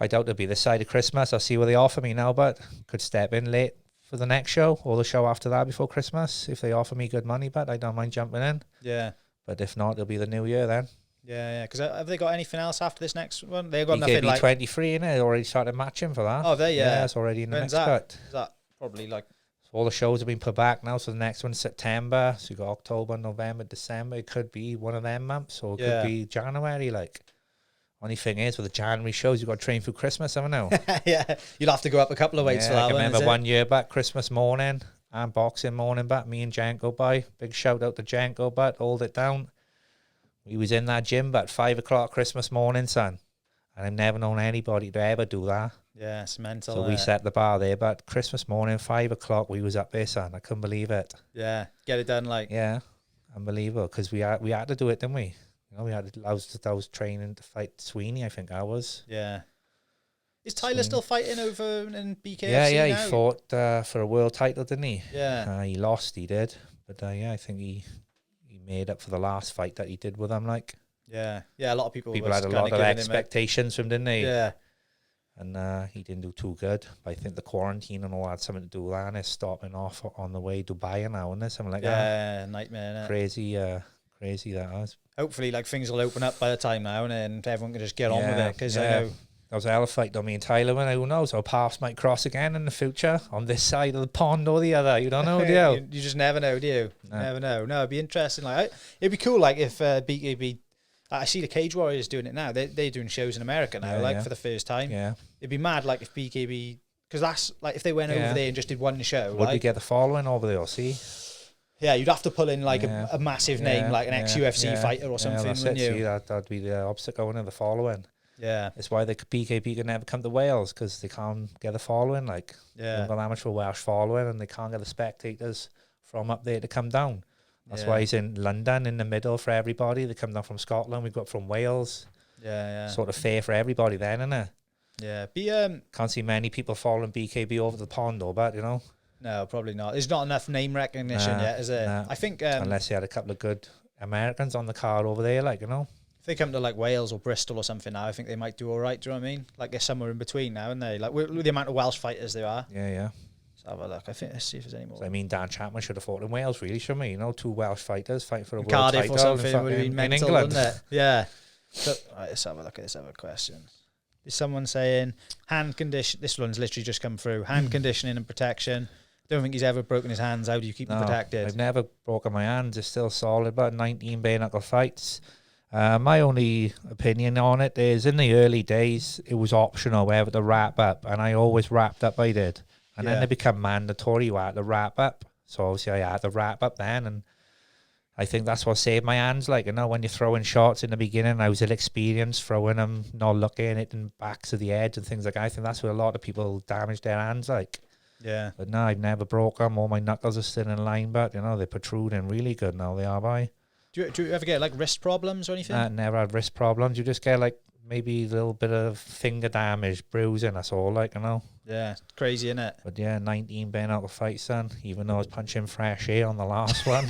I doubt it'll be this side of Christmas. I'll see what they offer me now, but could step in late for the next show or the show after that before Christmas if they offer me good money. But I don't mind jumping in. Yeah. But if not, it'll be the new year then. Yeah. Because have they got anything else after this next one? They've got BKB nothing like 23, innit? They already started matching for that. Oh, yeah, it's already in the When's mix. That? Is that probably like? So all the shows have been put back now. So the next one's September. So you got October, November, December. It could be one of them months, or it could be January. Like, only thing is with the January shows, you got to train through Christmas, haven't you? Yeah, you'll have to go up a couple of weights for that. I remember one year back, Christmas morning and Boxing morning back. Me and Janko by. Big shout out to Janko, but hold it down. We was in that gym about 5 o'clock Christmas morning, son. And I've never known anybody to ever do that. Yeah, it's mental. So we set the bar there, but Christmas morning, 5 o'clock, we was up there, son. I couldn't believe it. Yeah, get it done, like. Yeah, unbelievable. Because we had to do it, didn't we? We had. I was training to fight Sweeney. I think I was. Yeah. Is Tyler still fighting over in BKFC? Yeah. now? He fought for a world title, didn't he? Yeah. He lost. He did. But I think he made up for the last fight that he did with him. Like, yeah, a lot of people had a lot of expectations from him, didn't they? Yeah. And he didn't do too good. But I think the quarantine and all had something to do with that. And it's stopping off on the way to Dubai now, isn't it? Something like that. Yeah, nightmare. Innit? Crazy that was. Hopefully, like, things will open up by the time now, and everyone can just get on with it. Because I know that was a hell of a fight, though. Me and Tyler, when who knows, our paths might cross again in the future on this side of the pond or the other. You don't know, do you? You just never know, do you? No. Never know. No, it'd be interesting. Like, it'd be cool, like, if BKB. I see the Cage Warriors doing it now. They're doing shows in America now, for the first time. Yeah. It'd be mad, like, if BKB, because that's like if they went over there and just did one show. Would we get the following over there? See. Yeah, you'd have to pull in like a massive name, like an ex-UFC fighter or something, wouldn't you? See, that'd be the obstacle, wouldn't it, the following. Yeah. It's why the BKB can never come to Wales, because they can't get the following. Like, they don't got that much for Welsh following, and they can't get the spectators from up there to come down. That's why he's in London in the middle for everybody. They come down from Scotland. We got from Wales. Yeah. Sort of fair for everybody then, isn't it? Yeah. Can't see many people following BKB over the pond, though, but, you know. No, probably not. There's not enough name recognition yet, is there? Nah. I think unless they had a couple of good Americans on the card over there, like, you know. If they come to like Wales or Bristol or something now, I think they might do all right. Do you know what I mean? Like, they're somewhere in between now, aren't they? Like, with the amount of Welsh fighters there are. Yeah. Let's have a look. Let's see if there's any more. So, I mean, Dan Chapman should have fought in Wales, really, shouldn't he? You know, 2 Welsh fighters fighting for a world Cardiff title or something would have been mental, England. wouldn't it? Yeah. So, right, let's have a look at this other question. Is someone saying hand condition? This one's literally just come through. Hand conditioning and protection. Don't think he's ever broken his hands. How do you keep them protected? I've never broken my hands. It's still solid. About 19 bare knuckle fights. My only opinion on it is, in the early days, it was optional whether to wrap up, and I always wrapped up. I did, and then they become mandatory. You had to wrap up, so obviously I had to wrap up then, and I think that's what saved my hands. Like, you know, when you're throwing shots in the beginning, I was inexperienced throwing them, not looking, hitting backs of the edge and things like that. I think that's where a lot of people damage their hands, like. Yeah. But no, I've never broke them. All my knuckles are still in line, but, you know, they're protruding really good now. They are, by. Do you ever get, like, wrist problems or anything? Never had wrist problems. You just get, like, maybe a little bit of finger damage, bruising, that's all, like, you know. Yeah, crazy, innit? But, yeah, 19 bare knuckle fights, then, even though I was punching fresh air on the last one.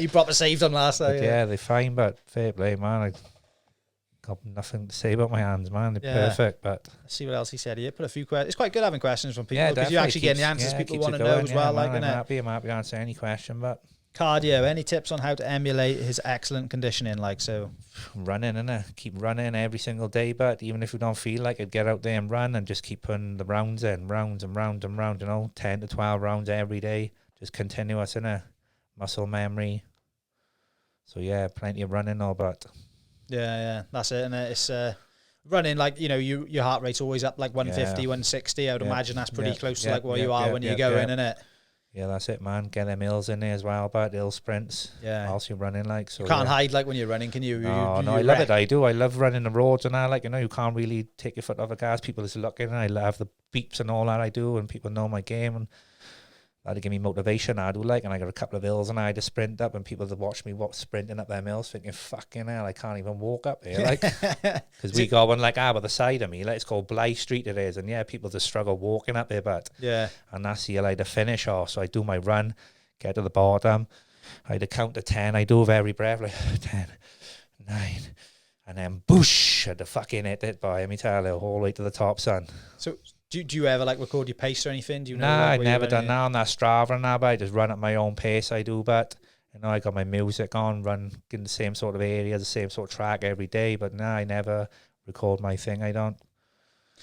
You proper saved them last time. Yeah, they're fine, but fair play, man. I got nothing to say about my hands, man. They're perfect, but... Let's see what else he said here. Put a few questions. It's quite good having questions from people, because you actually get the answers people want to know as well. Man, like, I'm happy to answer any question, but... Cardio, any tips on how to emulate his excellent conditioning? Like, so... Running, innit? Keep running every single day, but even if you don't feel like it, get out there and run and just keep putting the rounds in, round, you know, 10 to 12 rounds every day. Just continuous, innit? Muscle memory. So, yeah, plenty of running, though, but... Yeah, that's it. And it's running, like, you know, your heart rate's always up like 150, 160. I would imagine that's pretty close to like where you are when you're going, innit? Yeah, that's it, man. Get them hills in there as well, but hill sprints. Yeah. Whilst you're running, like, so. You can't hide like when you're running, can you? No, I love it. I do. I love running the roads and that. Like, you know, you can't really take your foot off the gas. People is looking, and I love the beeps and all that I do, and people know my game, and that'll give me motivation. I do, like, and I got a couple of hills and I had to sprint up, and people that watch me sprinting up them hills thinking, fucking hell, I can't even walk up here, like, because we got one like by the side of me, like, it's called Blythe Street it is, and yeah, people just struggle walking up there, but and that's the hill I had to finish off. So I do my run, get to the bottom, I had to count to 10, I do with every breath, like 10, 9, and then boosh, I had to fucking hit it, by let me tell you, all the way to the top, son. So do you ever like record your pace or anything? Do you know? Nah, I've never done that on that Strava and that, but I just run at my own pace. I do, but you know, I got my music on, run in the same sort of area, the same sort of track every day. But nah, I never record my thing. I don't.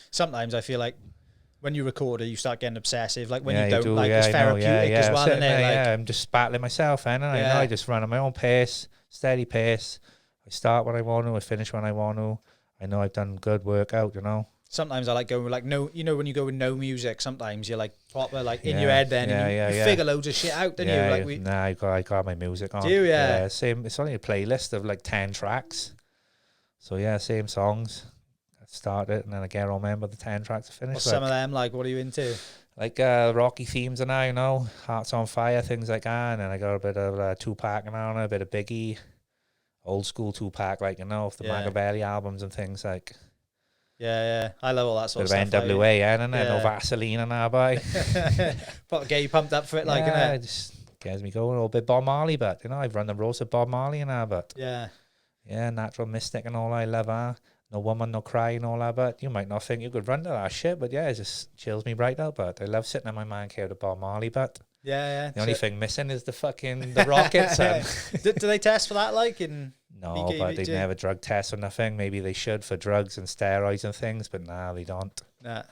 Sometimes I feel like when you record it, you start getting obsessive. Like when you don't, do, like it's therapeutic as well. Isn't it? Like, I'm just battling myself, and I know I just run at my own pace, steady pace. I start when I want to, I finish when I want to. I know I've done good workout, you know. Sometimes I like going with like you know when you go with no music, sometimes you're like proper like in your head then and you figure loads of shit out, don't you? Like I got my music on. Do you? Yeah. Same. It's only a playlist of like 10 tracks. So yeah, same songs. I start it and then I get to remember the 10 tracks to finish. Some of them, like, what are you into? Like Rocky themes and now, you know, Hearts on Fire, things like that. And then I got a bit of Tupac and a bit of Biggie, old school Tupac, like, you know, the Machiavelli albums and things like. Yeah, I love all that sort of stuff. NWA, like, and then no Vaseline and that, boy. But get you pumped up for it, like, innit? Just gets me going. A little bit Bob Marley, but, you know, I've run the roast of Bob Marley and that, but. Yeah. Yeah, Natural Mystic and all, I love that. No Woman, No Cry and all that, but you might not think you could run to that shit, but yeah, it just chills me right out, but I love sitting in my man cave to Bob Marley, but yeah. The only thing missing is the rockets. Do they test for that, like, in No, BKB, but they never drug test or nothing. Maybe they should for drugs and steroids and things, but nah, they don't. Nah.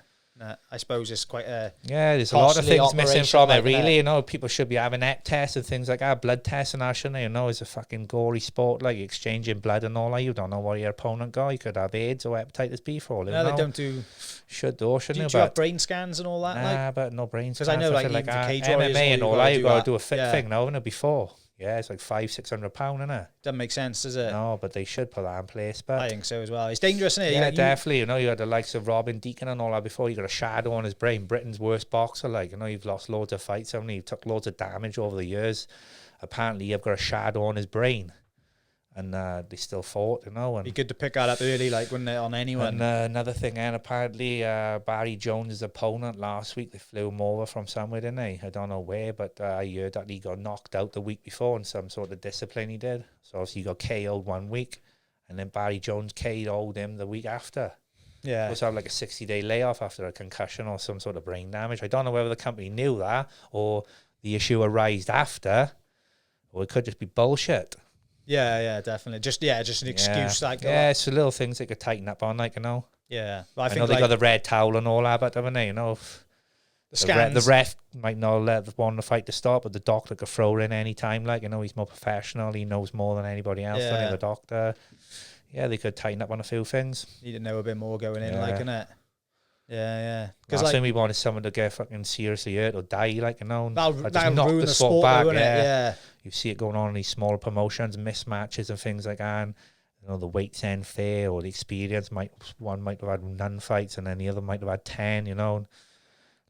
I suppose it's quite a there's a lot of things missing from like it, really. You know, people should be having neck tests and things like that, blood tests and that, shouldn't they? You know, it's a fucking gory sport, like exchanging blood and all that. You don't know what your opponent got. You could have AIDS or hepatitis B for all you know. No, they don't do. Should do, shouldn't do you have brain scans and all that? Nah, but no brain scans. Because I know, like, like cage MMA and all that, you got to do a fit yeah. thing now, isn't it? Before. Yeah, it's like £500-600, isn't it? Doesn't make sense, does it? No, but they should put that in place. But I think so as well. It's dangerous, isn't it? Yeah, definitely. You know, you had the likes of Robin Deacon and all that before. You got a shadow on his brain. Britain's worst boxer. Like, you know, you've lost loads of fights. Haven't you? He took loads of damage over the years. Apparently, you've got a shadow on his brain. And they still fought, you know. And be good to pick that up early, like when they're on anyone. And another thing, and apparently Barry Jones' opponent last week, they flew him over from somewhere, didn't they? I don't know where, but I heard that he got knocked out the week before in some sort of discipline he did. So obviously he got KO'd 1 week, and then Barry Jones KO'd him the week after. Yeah. Supposed to have like a 60-day layoff after a concussion or some sort of brain damage. I don't know whether the company knew that or the issue arose after, or it could just be bullshit. Yeah, definitely. Just an excuse, like. Yeah, it's the little things they could tighten up on, like, you know. Yeah, well, I think know they got the red towel and all that, but haven't they? You know, the ref might not let one the fight to stop, but the doctor could throw in any time. Like, you know, he's more professional. He knows more than anybody else. Yeah. The doctor. Yeah, they could tighten up on a few things. Need to know a bit more going in, like, innit? Yeah. Because last thing we want is someone to get fucking seriously hurt or die, like, you know. That'll ruin the sport back. Yeah. You see it going on in these smaller promotions, mismatches and things like that. And, you know, the weights ain't fair, or the experience one might have had none fights, and then the other might have had 10. You know.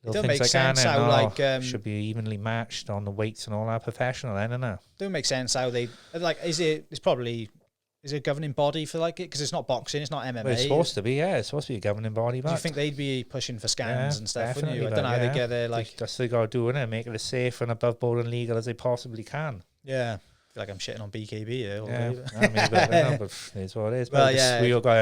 It don't make sense how like should be evenly matched on the weights and all that professional, then, isn't it? Don't make sense how they like. Is it a governing body for like it? Because it's not boxing, it's not MMA. Well, it's supposed to be, yeah. It's supposed to be a governing body. But do you think they'd be pushing for scans and stuff? Wouldn't you? I don't know how they get there. Like that's what they got to do, innit? Make it as safe and above board and legal as they possibly can. Yeah. I feel like I'm shitting on BKB here. But it's what it is. But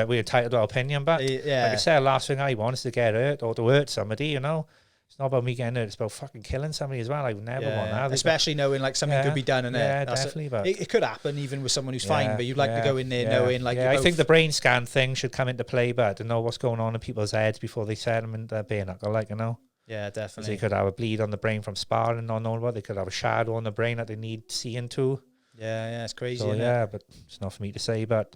we're entitled to our opinion. But like I said, the last thing I want is to get hurt or to hurt somebody. You know. It's not about me getting hurt. It's about fucking killing somebody as well. I would never want that. Especially knowing like something could be done in there. Yeah, definitely. But it could happen even with someone who's fine. But you'd like to go in there knowing like. Yeah, I think the brain scan thing should come into play, but to know what's going on in people's heads before they set them in the bare knuckle, like, you know. Yeah, definitely. They could have a bleed on the brain from sparring, not knowing what. They could have a shadow on the brain that they need seeing to. Yeah, it's crazy. So but it's not for me to say, but.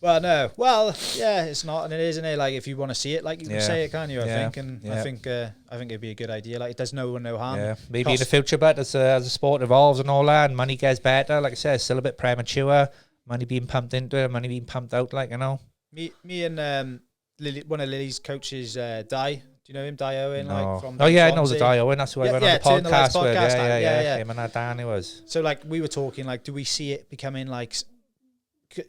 Well, no. Well, yeah, it's not, and it is, isn't it? Like, if you want to see it, like, you can say it, can you? I think, and I think it'd be a good idea. Like, it does no one no harm. Yeah, maybe in the future, but as the sport evolves and all that, and money gets better, like I said, it's still a bit premature. Money being pumped into it, money being pumped out, like, you know. Me and Lily, one of Lily's coaches, Di. Do you know him, Di Owen? No. Like, from I know the Di Owen. That's who I went on the podcast with. Yeah. Him and Dan, it was. So, like, we were talking, like, do we see it becoming like,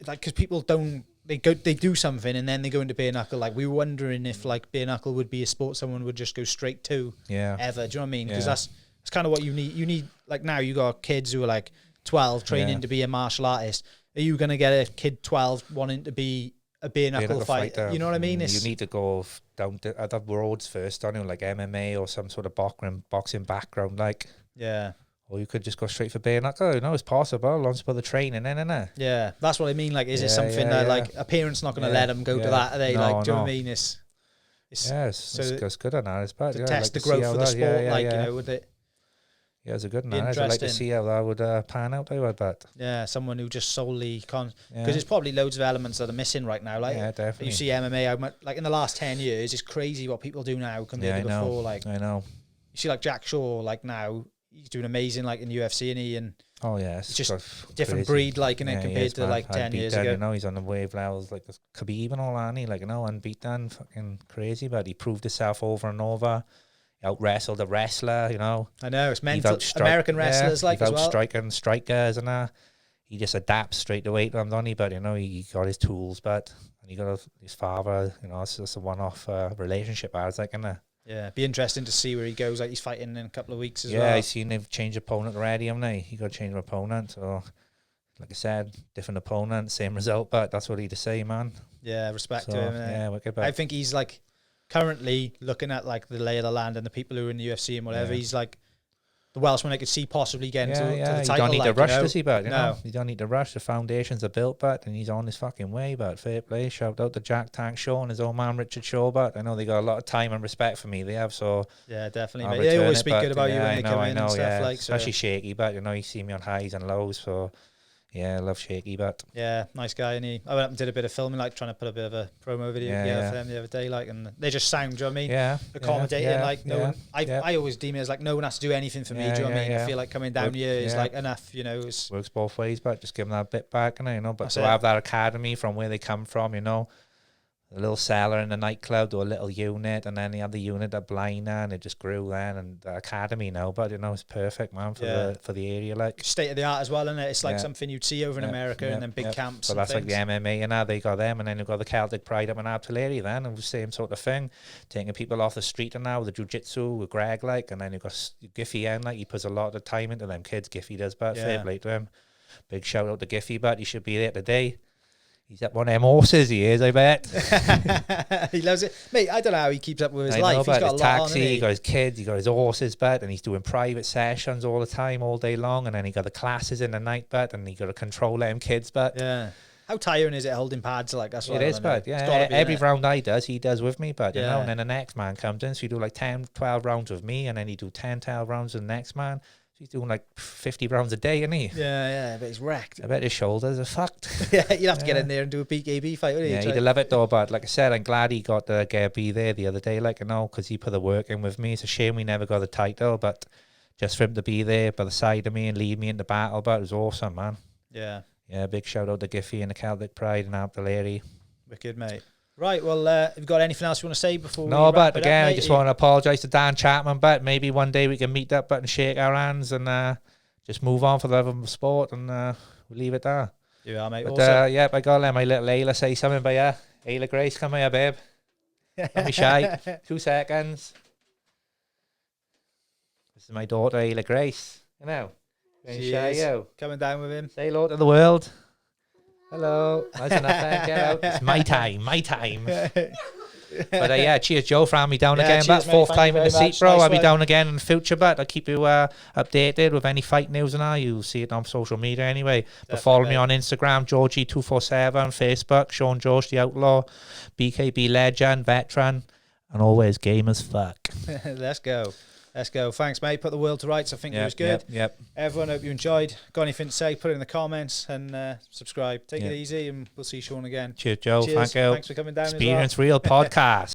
because people don't. They do something and then they go into bare knuckle. Like, we were wondering if like bare knuckle would be a sport someone would just go straight to. Yeah. Ever. Do you know what I mean? Because that's kind of what you need. You need, like, now you got kids who are like 12 training to be a martial artist. Are you gonna get a kid 12 wanting to be a bare knuckle fighter? You know what I mean? You need to go down to other roads first, don't you? Like MMA or some sort of boxing background, like. Yeah. Or you could just go straight for bare knuckle. You know, it's possible. As long as you put the training in, innit? Yeah, that's what I mean. Like, is it something that, like, a parent's not going to let them go to that, are they? No, like, do you know what I mean? It's good on that. It's bad. To test the growth of the sport, you know, would it? Yeah, it's a good one. I'd like to see how that would pan out, I would bet. Yeah, someone who just solely because there's probably loads of elements that are missing right now. Like, definitely. You see MMA, like, in the last 10 years, it's crazy what people do now compared to before. Like, I know. You see, like, Jack Shaw, like, now, he's doing amazing, like, in the UFC, and it's just different breed, like, in it compared to like 10 years ago. You know, he's on the wave levels like Khabib and all that, and he, like, you know, unbeaten, fucking crazy, but he proved himself over and over. He out wrestled a wrestler, you know. I know, it's mental. American wrestlers, like, as well. Striking strikers and that. He just adapts straight away to them, don't he? But, you know, he got his tools, but and he got his father, you know, it's just a one-off relationship, I was like, isn't it? Yeah, be interesting to see where he goes. Like he's fighting in a couple of weeks as well. Yeah, I've seen they've changed opponent already, haven't they? He got to change opponent. So, like I said, different opponent, same result, but that's what he'd say, man. Yeah, respect So, to him. yeah, wicked, I think he's like currently looking at like the lay of the land and the people who are in the UFC and whatever. He's like the Welshman I could see possibly getting to the title. You don't need to rush, does he? But you know, you don't need to rush. The foundations are built, but and he's on his fucking way. But fair play, shout out to Jack Tank Shaw and his old man Richard Shaw. But I know they got a lot of time and respect for me. They have, so yeah, definitely. Mate. They always speak good about you when they come in and stuff like. Especially Shaky, but you know you see me on highs and lows, so. Yeah, I love Shaky, but yeah, nice guy. And I went up and did a bit of filming, like trying to put a bit of a promo video together for them the other day, like, and they just sound, do you know what I mean? Yeah, accommodating, like no one. I always deem it as like no one has to do anything for me. Do you know what I mean? I feel like coming down here is like enough, you know. Works both ways, but just give them that bit back, you know. But to have that academy from where they come from, you know. A little cellar in the nightclub or a little unit, and then the other unit at Blinder, and it just grew then, and the academy now, but you know it's perfect, man, for the area, like state of the art as well, isn't it? It's like something you'd see over in America, and then big camps. So that's like the MMA, and now they got them, and then you've got the Celtic Pride up in Artillery, then, and the same sort of thing, taking people off the street, and now with the jiu-jitsu with Greg, like, and then you've got Giffy, and like he puts a lot of time into them kids. Giffy does, but fair play to him. Big shout out to Giffy, but he should be there today. He's up one of them horses, he is, I bet. He loves it. Mate, I don't know how he keeps up with his life. Know, he's got his a lot taxi, on, he got his kids, he got his horses, but, and he's doing private sessions all the time, all day long, and then he got the classes in the night, but, and he got to control them kids, but. Yeah. How tiring is it holding pads like that's what it is, but yeah, every round he does with me, but you know, and then the next man comes in, so you do like 10, 12 rounds with me, and then you do 10, 12 rounds with the next man. He's doing like 50 rounds a day, isn't he? Yeah, but he's wrecked. I bet his shoulders are fucked. Yeah, you'll have to get in there and do a BKB fight, wouldn't you? Yeah, he'd love it though, but like I said, I'm glad he got to be there the other day, like, you know, because he put the work in with me. It's a shame we never got the title, but just for him to be there by the side of me and lead me into battle, but it was awesome, man. Yeah. Yeah, big shout out to Giffy and the Celtic Pride and Artillery. Wicked, mate. Right, well, have you got anything else you want to say before we No, but wrap it again, up, I just want to apologise to Dan Chapman, but maybe one day we can meet up and shake our hands and just move on for the love of the sport, and we'll leave it there. You are, mate. But I got to let my little Ayla say something, but yeah, Ayla Grace, come here, babe. Don't be shy. 2 seconds. This is my daughter, Ayla Grace. You know, she is coming down with him. Say hello to the world. Hello. That's enough. Get out. It's my time. But yeah, cheers, Joe, for having me down again. That's 4th time in the seat, bro. I'll be down again in the future, but I'll keep you updated with any fight news and all. You'll see it on social media anyway. But follow me on Instagram, Georgie247, Facebook, Sean George the Outlaw, BKB legend, veteran, and always game as fuck. Let's go. Thanks, mate. Put the world to rights. I think it was good. Yep. Everyone, hope you enjoyed. Got anything to say, put it in the comments and subscribe. Take it easy, and we'll see Sean again. Cheers, Joe. Cheers. Thank you. Thanks for coming down. Experience as well. Real podcast.